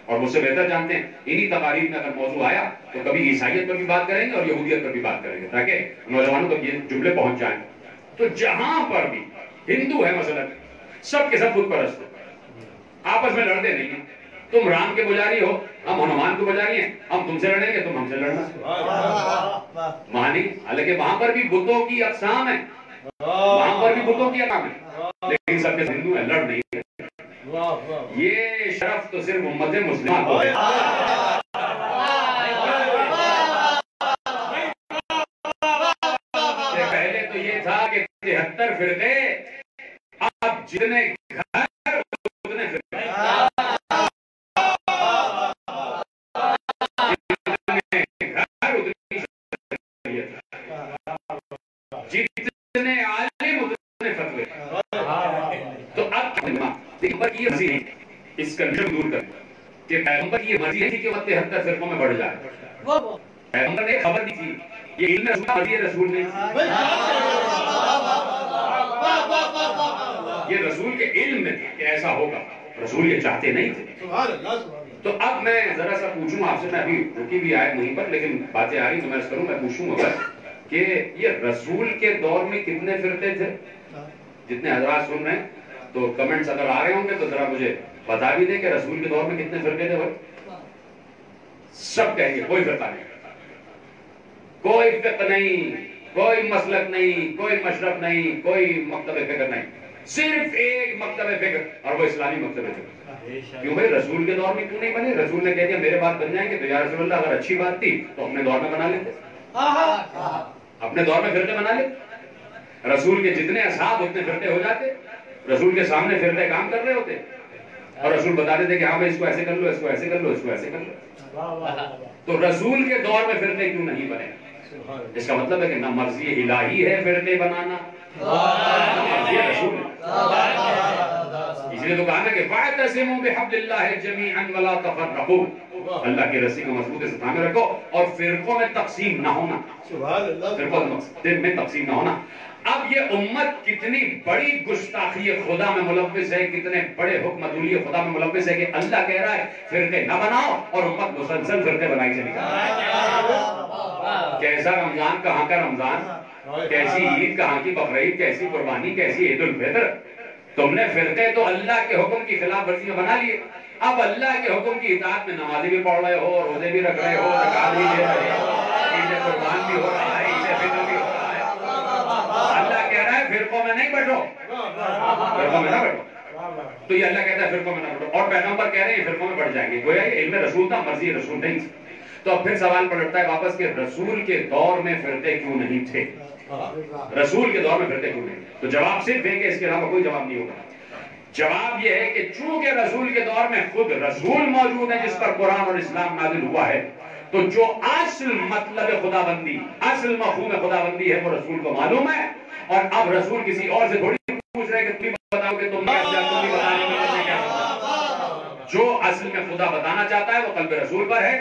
اور مجھ سے بہتر جانتے ہیں. انہی تقاریر میں اگر موضوع آیا تو کبھی عیسائیت پر بھی بات کریں گے اور یہودیت پر بھی بات کریں گے, تاکہ نوجوانوں تک یہ جملے پہنچ جائیں. تو جہاں پر بھی ہندو ہے مثلا, سب کے سب خود پرست ہیں, آپس میں لڑتے نہیں ہیں. تم رام کے پجاری ہو, ہم ہنومان کے پجاری ہیں, ہم تم سے لڑیں گے, تم ہم سے لڑنا. مانی حالانکہ وہاں پر بھی بتوں کی اقسام ہیں, وہاں پر بھی بتوں کی اقسام ہیں, لیکن سب کے ہندو ہیں, لڑ نہیں ہے. یہ شرف تو صرف امت مسلمہ کو ہے. پہلے تو یہ تھا کہ 73 فرقے, اب جتنے گھر اتنے فرقے. جتنے عالم اتنے فتوے. تو اب پیغمبر کی مرضی نہیں, اس کنفیوژن دور کر کہ پیغمبر کی مرضی نہیں کہ وہ 73 فرقوں میں بڑھ جائے. پیغمبر نے خبر دی تھی, یہ علم رسول مرضی رسول نہیں, یہ رسول کے علم میں تھا کہ ایسا ہوگا, رسول یہ چاہتے نہیں تھے. تو اب میں ذرا سا پوچھوں آپ سے, میں ابھی رکی بھی آئے وہیں پر, لیکن باتیں آ رہی تو میں اس کروں, میں پوچھوں گا کہ یہ رسول کے دور میں کتنے فرقے تھے؟ جتنے حضرات سن رہے ہیں تو کمنٹس اگر آ رہے ہوں گے تو ذرا مجھے بتا بھی دیں کہ رسول کے دور میں کتنے فرقے تھے. بھائی سب کہیں گے کوئی فرقہ نہیں, کوئی فقہ نہیں, کوئی مسلک نہیں, کوئی مشرب نہیں, کوئی مکتب فکر نہیں, صرف ایک مکتب فکر، اور وہ اسلامی مکتب فکر. کیوں بھائی رسول کے دور میں کیوں نہیں بنے؟ رسول نے کہہ دیا میرے بعد بن جائیں گے، تو یا رسول اللہ اگر اچھی بات تھی تو اپنے دور میں بنا لیتے، اپنے دور میں فرقے بنا لیتے. رسول کے جتنے اصحاب اتنے فرقے ہو جاتے، رسول کے سامنے فرقے کام کر رہے ہوتے، اور رسول بتا دیتے کہ ہاں بھائی اس کو ایسے کر لو، اس کو ایسے کر لو، اس کو ایسے کر لو. تو رسول کے دور میں فرقے کیوں نہیں بنے؟ اس کا مطلب ہے کہ نہ مرضی الہی ہے فرقے بنانا، یہ رسول ہے. اس لیے تو کہا نا کہ وَاعْتَصِمُوا بِحَبْلِ اللَّهِ جَمِيعًا وَلَا تَفَرَّقُوا، اللہ کے رسی کو مضبوطی سے تھامے رکھو اور فرقوں میں تقسیم نہ ہونا، فرقوں میں تقسیم نہ ہونا. اب یہ امت کتنی بڑی گستاخی خدا میں ملوث ہے، کتنے بڑے حکم عدولی خدا میں ملوث ہے کہ اللہ کہہ رہا ہے فرقے نہ بناؤ، اور امت مسلسل فرقے بنائی چلی جا رہی ہے. کیسا رمضان، کہاں کا رمضان، کیسی عید، کہاں کی بقرعید، کیسی قربانی، کیسی عید الفطر. تم نے فرقے تو اللہ کے حکم کی خلاف ورزی میں بنا لیے. اب اللہ کے حکم کی اطاعت میں نمازیں بھی پڑھ رہے ہو، روزے بھی رکھ رہے ہو، زکات بھی دے رہے ہو، عید قربان بھی ہو رہا ہے، عید فطر بھی ہو رہا ہے. اللہ کہہ رہا ہے فرقوں میں نہیں بٹو، فرقوں میں نہ بٹو. تو یہ اللہ کہتا ہے فرقوں میں نہ بٹو، اور پیغمبر کہہ رہے ہیں فرقوں میں بڑھ جائیں گے. گویا یہ علم رسول تھا، مرضی رسول نہیں. تو اب پھر سوال پلٹتا ہے واپس کہ رسول کے دور میں فرقے کیوں نہیں تھے؟ رسول کے دور میں فرقے کیوں نہیں؟ تو جواب صرف ہے کہ اس کے علاوہ کوئی جواب نہیں ہوگا. جواب یہ ہے کہ چونکہ رسول کے دور میں خود رسول موجود ہے جس پر قرآن اور اسلام نازل ہوا ہے، تو جو اصل مطلب خدا بندی، اصل مفہوم خدا بندی ہے وہ رسول کو معلوم ہے. اور اب رسول کسی اور سے تھوڑی پوچھ رہے کہ تم بتاؤ کہ تم کیا بتانے میں کیا سکتا. جو اصل میں خدا بتانا چاہتا ہے وہ قلب رسول پر ہے،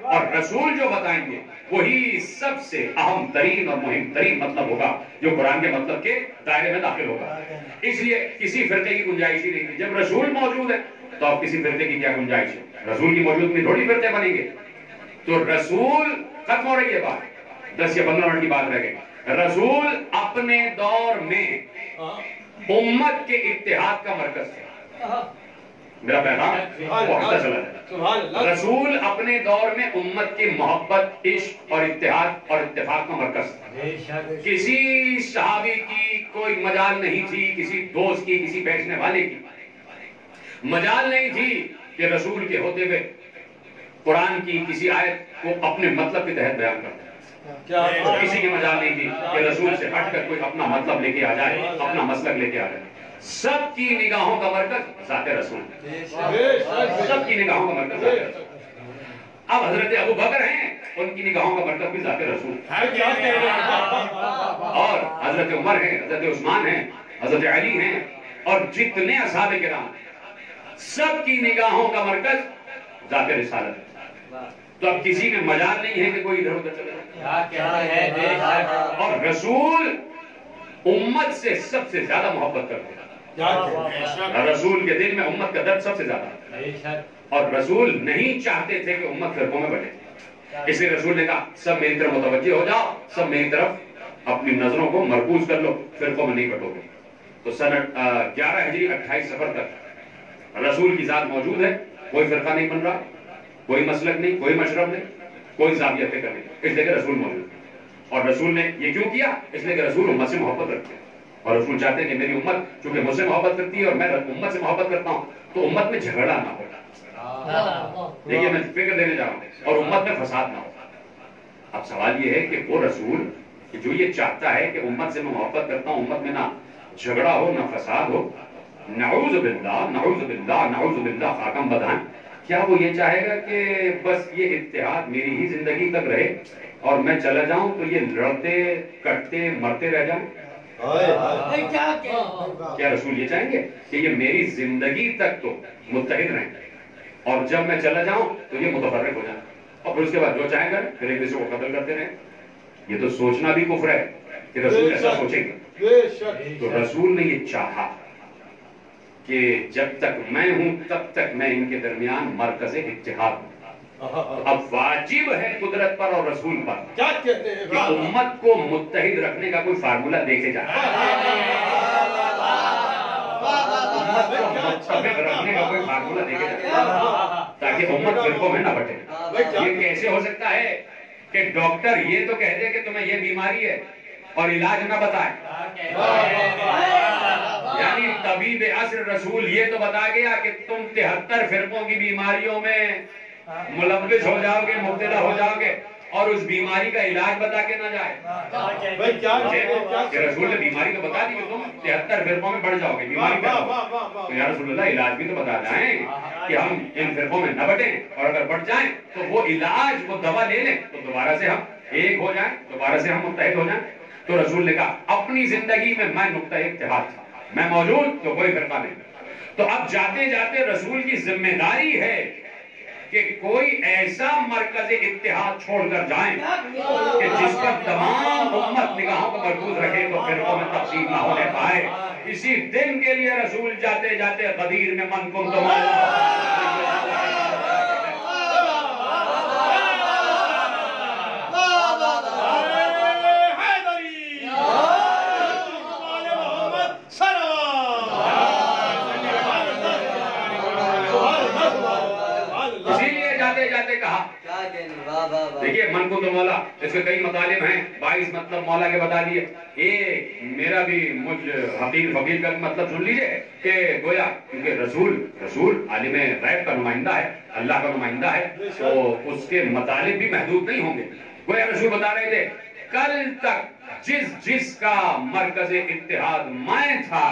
اور رسول جو بتائیں گے وہی سب سے اہم ترین اور مہم ترین مطلب ہوگا جو قرآن کے مطلب کے دائرے میں داخل ہوگا. اس لیے کسی فرقے کی گنجائش ہی نہیں تھی. جب رسول موجود ہے تو اب کسی فرقے کی کیا گنجائش ہے؟ رسول کی موجودگی میں تھوڑی فرقے بنیں گے. تو رسول ختم ہو رہی ہے بات، 10 یا 15 منٹ کی بات رہ گئی. رسول اپنے دور میں امت کے اتحاد کا مرکز تھا. میرا پیغام بہت چلا ہے. رسول اپنے دور میں امت کی محبت، عشق اور اتحاد اور اتفاق کا مرکز تھا. کسی صحابی کی کوئی مجال نہیں تھی، کسی دوست کی، کسی بیٹھنے والے کی مجال نہیں تھی کہ رسول کے ہوتے ہوئے قرآن کی کسی آیت کو اپنے مطلب کے تحت بیان کرتا ہے. کسی کی مجال نہیں تھی کہ رسول سے ہٹ کر کوئی اپنا مطلب لے کے آ جائے، اپنا مسلک لے کے آ جائے. سب کی نگاہوں کا مرکز ذات رسول، سب کی نگاہوں کا مرکز ذات رسول. اب حضرت ابو بکر ہیں، ان کی نگاہوں کا مرکز بھی ذات رسول، اور حضرت عمر ہیں، حضرت عثمان ہیں، حضرت علی ہیں، اور جتنے اصحاب کرام سب کی نگاہوں کا مرکز ذات رسالت. تو اب کسی میں مجال نہیں ہے کہ کوئی ادھر ادھر چلے جائے. اور رسول امت سے سب سے زیادہ محبت کرتے ہیں. رسول کے دل میں امت کا درد سب سے زیادہ، اور رسول نہیں چاہتے تھے کہ امت فرقوں میں بٹے. اس لیے رسول نے کہا سب میری طرف متوجہ ہو جاؤ، سب میری طرف اپنی نظروں کو مرکوز کر لو، فرقوں میں نہیں بٹو گے. تو سن 11 ہجری 28 صفر تک رسول کی ذات موجود ہے، کوئی فرقہ نہیں بن رہا، کوئی مسلک نہیں، کوئی مشرب نہیں، کوئی زاویہ فکر نہیں. اس لیے کہ رسول موجود ہے. اور رسول نے یہ کیوں کیا؟ اس لیے کہ رسول امت سے محبت رکھتے ہیں، اور رسول چاہتے ہیں کہ میری امت چونکہ مجھ سے محبت کرتی ہے اور میں امت سے محبت کرتا ہوں تو امت میں جھگڑا نہ ہو. دیکھیے میں فکر دینے جا رہا ہوں، اور امت میں فساد نہ ہو. اب سوال یہ ہے کہ وہ رسول جو یہ چاہتا ہے کہ امت سے میں محبت کرتا ہوں، امت میں نہ جھگڑا ہو نہ فساد ہو، نعوذ باللہ نعوذ باللہ نعوذ باللہ خاکم بدائیں، کیا وہ یہ چاہے گا کہ بس یہ اتحاد میری ہی زندگی تک رہے اور میں چلا جاؤں تو یہ لڑتے کٹتے مرتے رہ جائیں؟ کیا رسول یہ چاہیں گے کہ یہ میری زندگی تک تو متحد رہیں اور جب میں چلا جاؤں تو یہ متفرق ہو جائیں اور پھر اس کے بعد جو چاہیں کریں پھر ایک دوسرے کو قتل کرتے رہیں؟ یہ تو سوچنا بھی کفر ہے کہ رسول ایسا سوچیں گے. تو رسول نے یہ چاہا کہ جب تک میں ہوں تب تک میں ان کے درمیان مرکز اتحاد ہوں. اب واجب ہے قدرت پر اور رسول پر کہ امت کو متحد رکھنے کا کوئی فارمولہ دیکھے جائے، امت کو متحد رکھنے کا کوئی فارمولہ دیکھے جائے تاکہ امت فرقوں میں نہ بٹے. یہ کیسے ہو سکتا ہے کہ ڈاکٹر یہ تو کہہ دے کہ تمہیں یہ بیماری ہے اور علاج نہ بتائے. یعنی طبیب عصر رسول یہ تو بتا گیا کہ تم 73 فرقوں کی بیماریوں میں ملوث ہو جاؤ گے, مبتلا ہو جاؤ گے, اور اس بیماری کا علاج بتا کے نہ جائے. کہ رسول نے بیماری تو بتا دی کہ تم 73 فرقوں میں بڑھ جاؤ گے, بیماری کا تو یا رسول اللہ علاج بھی تو بتا جائیں کہ ہم ان فرقوں میں نہ بٹیں, اور اگر بڑھ جائیں تو وہ علاج, وہ دوا لے لیں تو دوبارہ سے ہم ایک ہو جائیں, دوبارہ سے ہم متحد ہو جائیں. تو رسول نے کہا اپنی زندگی میں نقطہ اتحاد تھا, میں موجود تو کوئی فرقہ نہیں. تو اب جاتے جاتے رسول کی ذمہ داری ہے کہ کوئی ایسا مرکز اتحاد چھوڑ کر جائیں کہ جس پر تمام امت نگاہوں کو مرکوز رکھے تو فرقوں میں تقسیم نہ ہونے پائے. اسی دن کے لیے رسول جاتے جاتے غدیر میں من کن تو دیکھئے من کو تو مولا, اس کے کئی مطالب ہیں, 22 مطلب مولا کے بتا دیئے. ایک میرا بھی مجھ حقیر فقیر کا مطلب سن لیجئے کہ گویا کیونکہ رسول عالم غیب کا نمائندہ ہے, اللہ کا نمائندہ ہے, تو اس کے مطالب بھی محدود نہیں ہوں گے. گویا رسول بتا رہے تھے کل تک جس کا مرکز اتحاد میں تھا,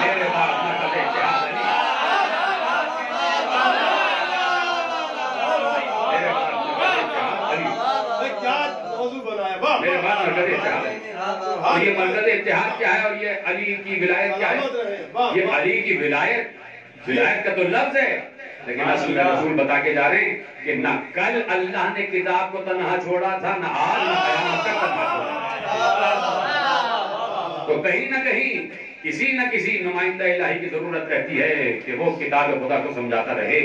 میرے بعد مرکز اتحاد علی. میرے بعد مرکز اتحاد ہے. اور یہ مرکز اتحاد کیا ہے, اور یہ علی کی ولایت کیا ہے؟ یہ علی کی ولایت کا تو لفظ ہے, لیکن اصل میں رسول بتا کے جا رہے ہیں کہ نہ کل اللہ نے کتاب کو تنہا چھوڑا تھا, نہ آج نہ قیامت تک تنہا چھوڑا. تو کہیں نہ کہیں کسی نہ کسی نمائندہ الہی کی ضرورت رہتی ہے کہ وہ کتاب خدا کو سمجھاتا رہے,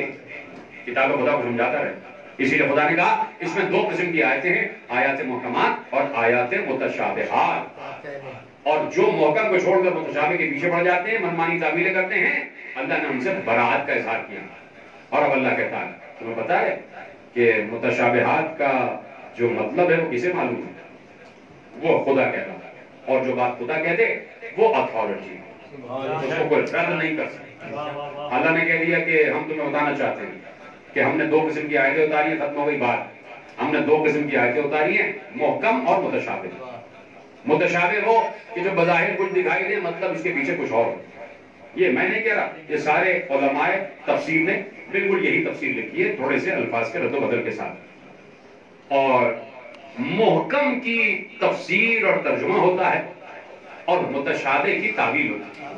کتاب خدا کو سمجھاتا رہے. اسی لیے خدا نے کہا اس میں 2 قسم کی آیتیں ہیں, آیات محکمات اور آیات متشابہات. اور جو محکم کو چھوڑ کر متشابہ کے پیچھے پڑ جاتے ہیں, منمانی تعبیریں کرتے ہیں, اللہ نے ان سے براءت کا اظہار کیا. اور اب اللہ کہتا ہے تمہیں پتا ہے کہ متشابہات کا جو مطلب ہے وہ کسے معلوم ہے؟ وہ خدا کہتا ہے, اور جو بات خدا کہتے وہ اتھارٹی ہے, اس کو کوئی رد نہیں کر سکتا. اللہ نے کہہ دیا کہ ہم تمہیں بتانا چاہتے ہیں کہ ہم نے 2 قسم کی آیتیں اتاری ہیں, ختم ہو گئی بات. ہم نے 2 قسم کی آیتیں اتاری ہیں, محکم اور متشابہ. متشابہ وہ کہ جو بظاہر کچھ دکھائی دے, مطلب اس کے پیچھے کچھ اور. یہ میں نہیں کہہ رہا, یہ سارے علماء تفسیر نے بالکل یہی تفسیر لکھی ہے, تھوڑے سے الفاظ کے رد و بدل کے ساتھ. اور محکم کی تفسیر اور ترجمہ ہوتا ہے, اور متشابہ کی تعویل ہوتی ہے.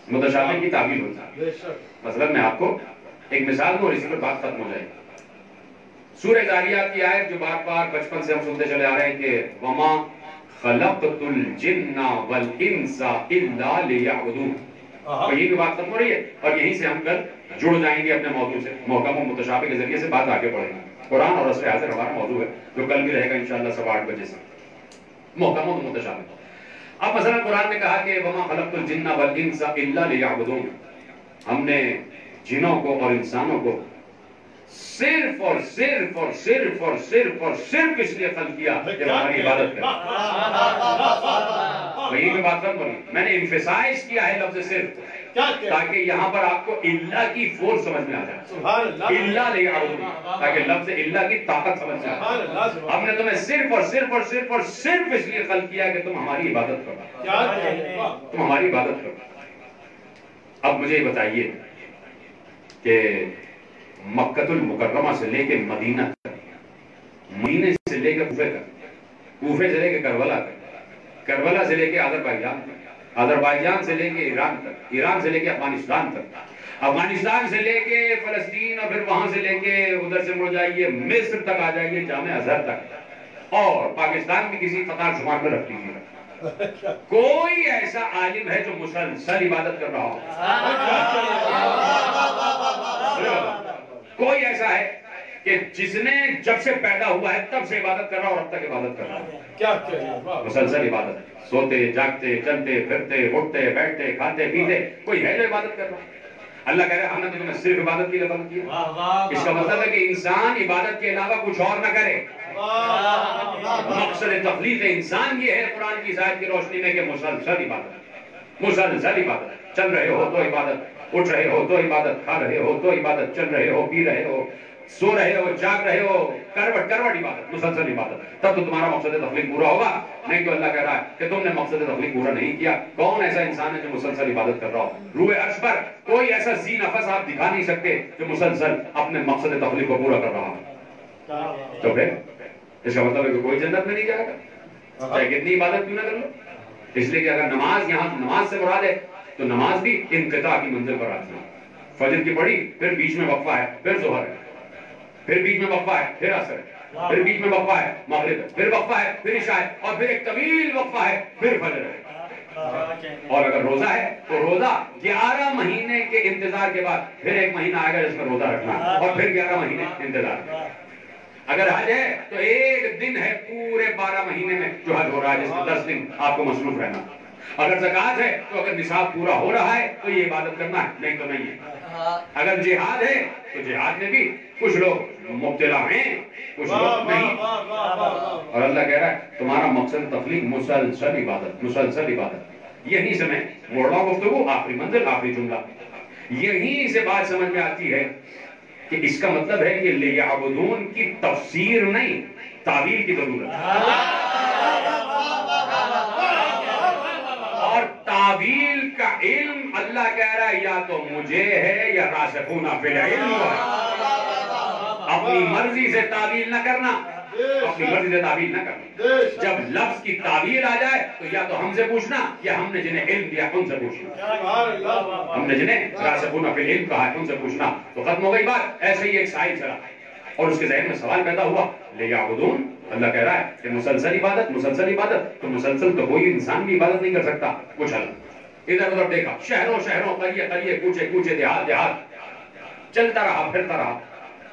متشابہ کی تعویل ہوتی ہے. مثلا میں آپ کو ایک مثال دوں اور اسی پر بات ختم ہو جائے. سورہ ذاریات کی آیت جو بار بار بچپن سے ہم سنتے چلے آ رہے ہیں کہ وما خلقت الجن والانس الا لیعبدون. اور یہی بات ختم ہو رہی ہے, اور یہیں سے ہم کل جڑ جائیں گے اپنے موضوع سے. محکم و متشابہ کے ذریعے سے بات آگے بڑھیں گے. قرآن اور اصل حاضر ہمارا موضوع ہے جو کل بھی رہے گا انشاءاللہ 8:15 بجے سے. محکم و متشابہ. اب مثلا قرآن نے کہا کہ وما خلقت الجن والانس الا لیعبدون. ہم نے جنوں کو اور انسانوں کو صرف اور صرف اور صرف اور صرف اور صرف اس لیے خلق کیا کہ ہماری عبادت کریں. وہی میں بات کروں, میں نے emphasize کیا ہے لفظ صرف, تاکہ یہاں پر آپ کو اللہ کی فورس سمجھ میں آ جائے. اللہ لیعبدون, تاکہ لفظ اللہ کی طاقت سمجھ میں آ جائے. ہم نے تمہیں صرف اور صرف اور صرف اور صرف اس لیے خلق کیا کہ تم ہماری عبادت کرو, تم ہماری عبادت کرو. اب مجھے یہ بتائیے کہ مکہ المکرمہ سے لے کے مدینہ تک, مدینہ سے لے کے کوفہ تک, کوفہ سے لے کے کربلا تک, کربلا سے لے کے آذربائیجان تک, آذربائیجان سے لے کے ایران تک, ایران سے لے کے افغانستان تک, افغانستان سے لے کے فلسطین, اور پھر وہاں سے لے کے ادھر سے مڑ جائیے مصر تک آ جائیے, جامع ازہر تک, اور پاکستان کی کسی قطار شمار میں رکھ لیجیے. کوئی ایسا عالم ہے جو مسلسل عبادت کر رہا ہو؟ کوئی ایسا ہے کہ جس نے جب سے پیدا ہوا ہے تب سے عبادت کر رہا اور اب تک عبادت کر رہا ہے؟ مسلسل عبادت, سوتے جاگتے چلتے پھرتے اٹھتے بیٹھتے کھاتے پیتے, کوئی ہے جو عبادت کر رہا ہے؟ اللہ کہہ رہے ہیں ہم نے تمہیں صرف عبادت کے لیے خلق کیا. اس کا مطلب ہے کہ انسان عبادت کے علاوہ کچھ اور نہ کرے. مقصد تخلیق انسان یہ ہے قرآن کی آیت کی روشنی میں کہ مسلسل عبادت، مسلسل عبادت، چل رہے ہو تو عبادت، اٹھ رہے ہو تو عبادت، کھا رہے ہو تو عبادت، چل رہے ہو، پی رہے ہو، سو رہے ہو، جاگ رہے ہو، کروٹ عبادت، مسلسل عبادت، تب تو تمہارا مقصد تخلیق پورا ہوگا۔ نہیں تو اللہ کہہ رہا ہے کہ تم نے مقصد تخلیق پورا نہیں کیا۔ کون ایسا انسان ہے جو مسلسل عبادت کر رہا ہو؟ روح عرش پر کوئی ایسا ذی نفس آپ دکھا نہیں سکتے جو مسلسل اپنے مقصد تخلیق کو پورا کر رہا ہے۔ تو پھر اس کا مطلب ہے کہ کوئی جنت میں نہیں جائے گا، چاہے کتنی عبادت کیوں نہ کر لو۔ اس لیے کہ اگر نماز، یہاں نماز سے مراد ہے تو نماز بھی انقطاع کی منزل پر آتی ہے۔ فجر کی پڑھی، پھر بیچ میں وقفہ ہے، پھر ظہر ہے، پھر بیچ میں وقفہ ہے، پھر عصر ہے، پھر بیچ میں وقفہ ہے، مغرب ہے، پھر وقفہ ہے، پھر عشاء ہے، اور پھر ایک طویل وقفہ ہے، پھر فجر ہے۔ اور اگر روزہ ہے تو روزہ 11 مہینے کے انتظار کے بعد پھر ایک مہینہ آئے گا جس میں روزہ رکھنا ہے، اور پھر 11 مہینے انتظار۔ اگر حج ہے تو ایک دن ہے پورے 12 مہینے میں جو حج ہو رہا ہے، جس میں 10 دن آپ کو مصروف رہنا۔ اگر زکوٰۃ ہے تو اگر نصاب پورا ہو رہا ہے تو یہ عبادت کرنا ہے، نہیں تو نہیں ہے۔ اگر جہاد ہے تو جہاد میں بھی کچھ لوگ مبتلا ہیں، کچھ لوگ نہیں۔ اور اللہ کہہ رہا ہے تمہارا مقصد تخلیق مسلسل عبادت، مسلسل عبادت۔ یہیں سے میں موڑ رہا ہوں گفتگو، آخری منزل، آخری جملہ، یہیں سے بات سمجھ میں آتی ہے کہ اس کا مطلب ہے کہ لیعبدون کی تفسیر نہیں، تعویل کی ضرورت ہے۔ اور تعویل کا علم اللہ کہہ رہا ہے یا تو مجھے ہے یا راسخون فی العلم ہے۔ اپنی مرضی سے تعویل نہ کرنا، اپنی مرضی سے تعویل نہ کرنا۔ جب لفظ کی تعویل آ جائے تو یا تو ہم سے پوچھنا یا ہم نے جنہیں علم دیا ان سے پوچھنا۔ ہم نے جنہیں راسخون فی العلم کہا ہے ان سے پوچھنا، تو ختم ہو گئی بات۔ ایسے ہی ایک سائل چلا اور اس کے ذہن میں سوال پیدا ہوا، لیعبدون، اللہ کہہ رہا ہے کہ مسلسل عبادت، مسلسل عبادت، تو مسلسل تو کوئی انسان بھی عبادت نہیں کر سکتا۔ کچھ حل ادھر ادھر دیکھا، شہروں شہروں، قریے قریے، کوچے کوچے، دیہات دیہات، چلتا رہا پھرتا رہا،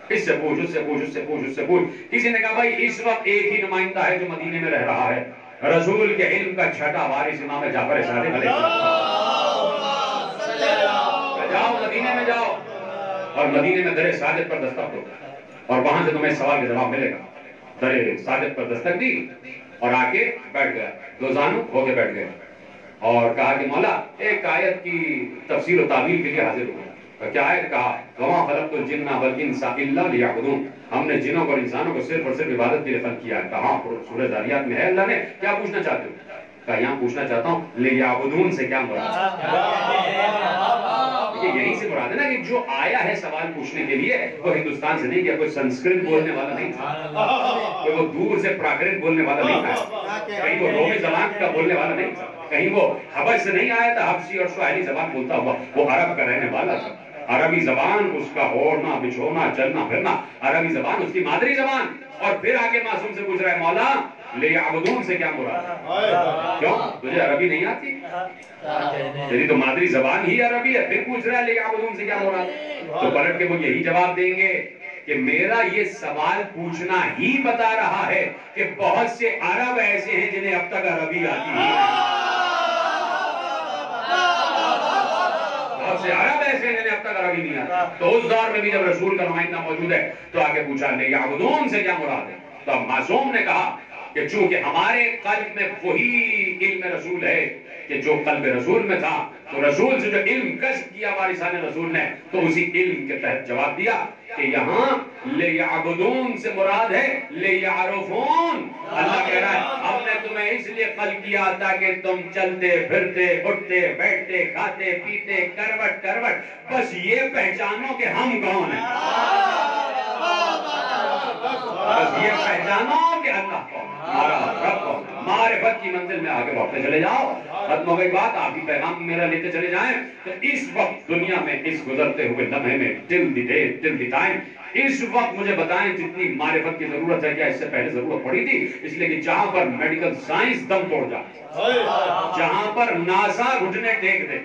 اس سے پوچھ، اس سے پوچھ، اس سے پوچھ، اس سے پوچھ۔ کسی نے کہا بھائی اس وقت ایک ہی نمائندہ ہے جو مدینے میں رہ رہا ہے، رسول کے علم کا چھٹا وارث امام جعفر صادق علیہ السلام۔ جاؤ مدینے میں جاؤ اور مدینے میں در صادق پر دستک دو، اور وہاں سے تمہیں سوال کا جواب ملے گا۔ در صادق پر دستک دی اور آ کے بیٹھ گیا، دو زانو ہو کے بیٹھ گئے اور کہا کہ مولا ایک آیت کی تفسیر و تعویل کے لیے حاضر ہوں۔ کیا آیت کہا؟ وَمَا خَلَقْتُ الْجِنَّ وَالْإِنسَ إِلَّا لِيَعْبُدُونَ، ہم نے جنوں اور انسانوں کو صرف اور صرف عبادت کے لیے خلق کیا ہے۔ کہاں؟ سورہ ذاریات میں ہے۔ اللہ نے کیا پوچھنا چاہتے ہو؟ کہا یہاں پوچھنا چاہتا ہوں لیعبدون سے کیا مراد ہے؟ یہیں سے مراد ہے نا کہ جو آیا ہے سوال پوچھنے کے لیے وہ ہندوستان سے نہیں کیا، کوئی سنسکرت بولنے والا نہیں تھا، کوئی وہ دور سے پراکرت بولنے والا نہیں تھا، کہیں وہ رومی زبان کا بولنے والا نہیں تھا، کہیں وہ حبش سے نہیں آیا تھا حبشی اور سواحلی زبان بولتا ہوا، وہ عرب کا رہنے والا تھا۔ عربی زبان اس کا اوڑھنا بچھونا چلنا پھرنا، عربی زبان اس کی مادری زبان۔ اور پھر آگے معصوم سے پوچھ رہا ہے مولا لیعبدون سے کیا مراد ہے؟ کیوں؟ تجھے عربی نہیں آتی؟ یعنی تو مادری زبان ہی عربی ہے، پھر پوچھ رہا ہے لیعبدون سے کیا مراد ہے؟ تو پلٹ کے وہ یہی جواب دیں گے کہ میرا یہ سوال پوچھنا ہی بتا رہا ہے کہ بہت سے عرب ایسے ہیں جنہیں اب تک عربی آتی ہے، بہت سے عرب ایسے ہیں جنہیں اب تک عربی نہیں آتی۔ تو اس دور میں بھی جب رسول کا نمائندہ موجود ہے تو آگے پوچھا لیعبدون سے کیا مراد ہے؟ تو اب معصوم نے کہا کہ چونکہ ہمارے قلب میں وہی علم رسول ہے کہ جو قلب رسول میں تھا، تو رسول سے جو علم کشف کیا وارثان رسول نے، تو اسی علم کے تحت جواب دیا کہ یہاں لیعبدون سے مراد ہے لیعرفون۔ اللہ کہہ رہا ہے ہم نے تمہیں اس لیے خلق کیا تاکہ تم چلتے پھرتے اٹھتے بیٹھتے کھاتے پیتے کروٹ کروٹ بس یہ پہچانو کہ ہم کون ہیں، بس یہ پہچانو کہ اللہ کون ہے، ہمارا رب کون ہے۔ معرفت کی منزل میں آگے بڑھتے چلے جاؤ، ختم ہو گئی بات، آپ ہی پیغام میرا لیتے چلے جائیں۔ تو اس وقت دنیا میں اس گزرتے ہوئے لمحے میں ٹل the day till the time, اس وقت مجھے بتائیں جتنی معرفت کی ضرورت ہے کیا اس سے پہلے ضرورت پڑی تھی؟ اس لیے کہ جہاں پر میڈیکل سائنس دم توڑ جائے، جہاں پر ناسا گھٹنے ٹیک دے،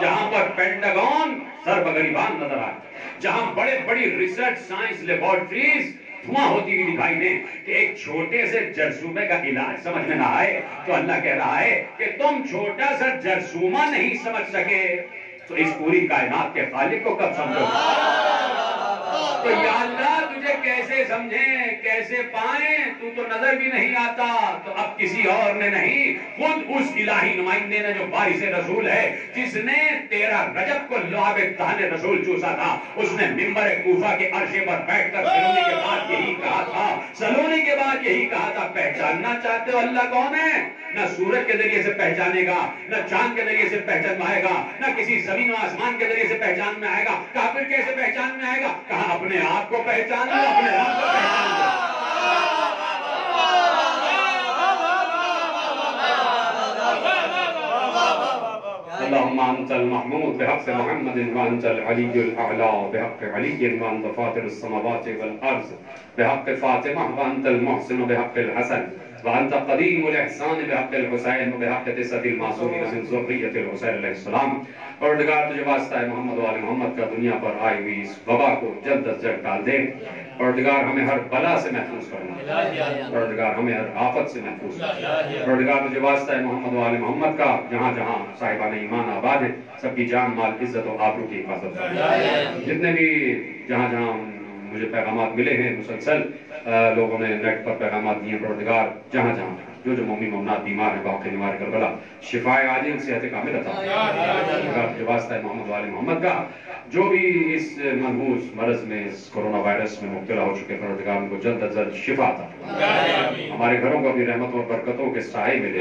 جہاں پر پینٹاگون سر بگریبان نظر آئے، جہاں بڑے بڑی ریسرچ سائنس لیبارٹریز دھواں ہوتی ہوئی دکھائی دیں کہ ایک چھوٹے سے جرثومے کا علاج سمجھ میں نہ آئے، تو اللہ کہہ رہا ہے کہ تم چھوٹا سا جرثومہ نہیں سمجھ سکے تو اس پوری کائنات کے خالق کو کب سمجھو؟ تو یا اللہ تجھے کیسے سمجھیں کیسے پائیں، تو تو نظر بھی نہیں آتا، تو اب کسی اور نے نہیں، خود اس الہی نمائندے نے جو وارث رسول ہے، جس نے 13 رجب کو لعاب دہن رسول چوسا تھا، اس نے منبر کوفہ کے عرشے پر بیٹھ کر سلونی کے بعد یہی کہا تھا، سلونی کے بعد یہی کہا تھا، پہچاننا چاہتے ہو اللہ کون ہے؟ نہ سورج کے ذریعے سے پہچانے گا، نہ چاند کے ذریعے سے پہچانوائے گا، نہ کسی زمین و آسمان کے ذریعے سے پہچان میں آئے گا۔ کافر کیسے پہچان میں آئے گا؟ کہا اپنے آپ کو پہچان لو، اپنے رب کو پہچان لو۔ اللهم انت المحمود بحق محمد وانت العلي الاعلى بحق علي وانت فاطر السماوات والارض بحق فاطمه وانت المحسن بحق الحسن وانت قدیم الاحسان بحق الحسین وبحق تسعة المعصومین من ذریۃ الحسین علیہ السلام۔ پروردگار تجھے واسطہ ہے محمد و آل محمد کا دنیا پر آئی ہوئی اس وبا کو جلد از جلد ٹال دے۔ پروردگار ہمیں ہر بلا سے محفوظ کرنا، پروردگار ہمیں ہر آفت سے محفوظ کرنا۔ پروردگار تجھے واسطہ ہے محمد و آل محمد کا جہاں جہاں صاحبان ایمان آباد ہیں، سب کی جان مال عزت و آبرو کی حفاظت کرنا۔ جتنے بھی جہاں جہاں مجھے پیغامات ملے ہیں، مسلسل لوگوں نے نیٹ پر پیغامات دیے، پروردگار جہاں جہاں جو مومن مومنات بیمار ہیں، باقی بیمار کربلا شفائے عاجل صحت کامل عطا پروردگار تجھے واسطہ ہے محمد و آل محمد کا جو بھی اس منحوس مرض میں، اس کرونا وائرس میں مبتلا ہو چکے، پروردگار ان کو جلد از جلد شفا عطا فرما۔ ہمارے گھروں کو بھی رحمتوں اور برکتوں کے سائے میں لے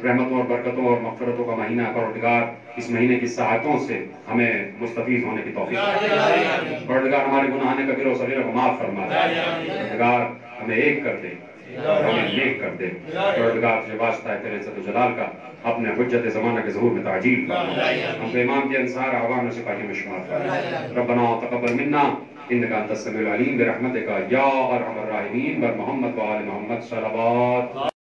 رحمتوں اور برکتوں اور مغفرتوں کا مہینہ، پروردگار اس مہینے کی ساعتوں سے ہمیں مستفید ہونے کی توفیق دے۔ پروردگار ہمارے گناہوں کبیر و صغیر کو معاف فرما دے۔ پروردگار ہمیں ایک کر دے، ہمیں نیک کر دے۔ پروردگار تجھے واسطہ ہے تیرے عزت و جلال کا، اپنے حجت زمانہ کے ظہور میں تعجیل فرما۔ ہم کو امام کے انصار عوام و سپاہی میں شمار فرما۔ ربنا تقبل منا انک انت السمیع العلیم برحمتک یا ارحم الراحمین۔ بر محمد و آل محمد صلوات۔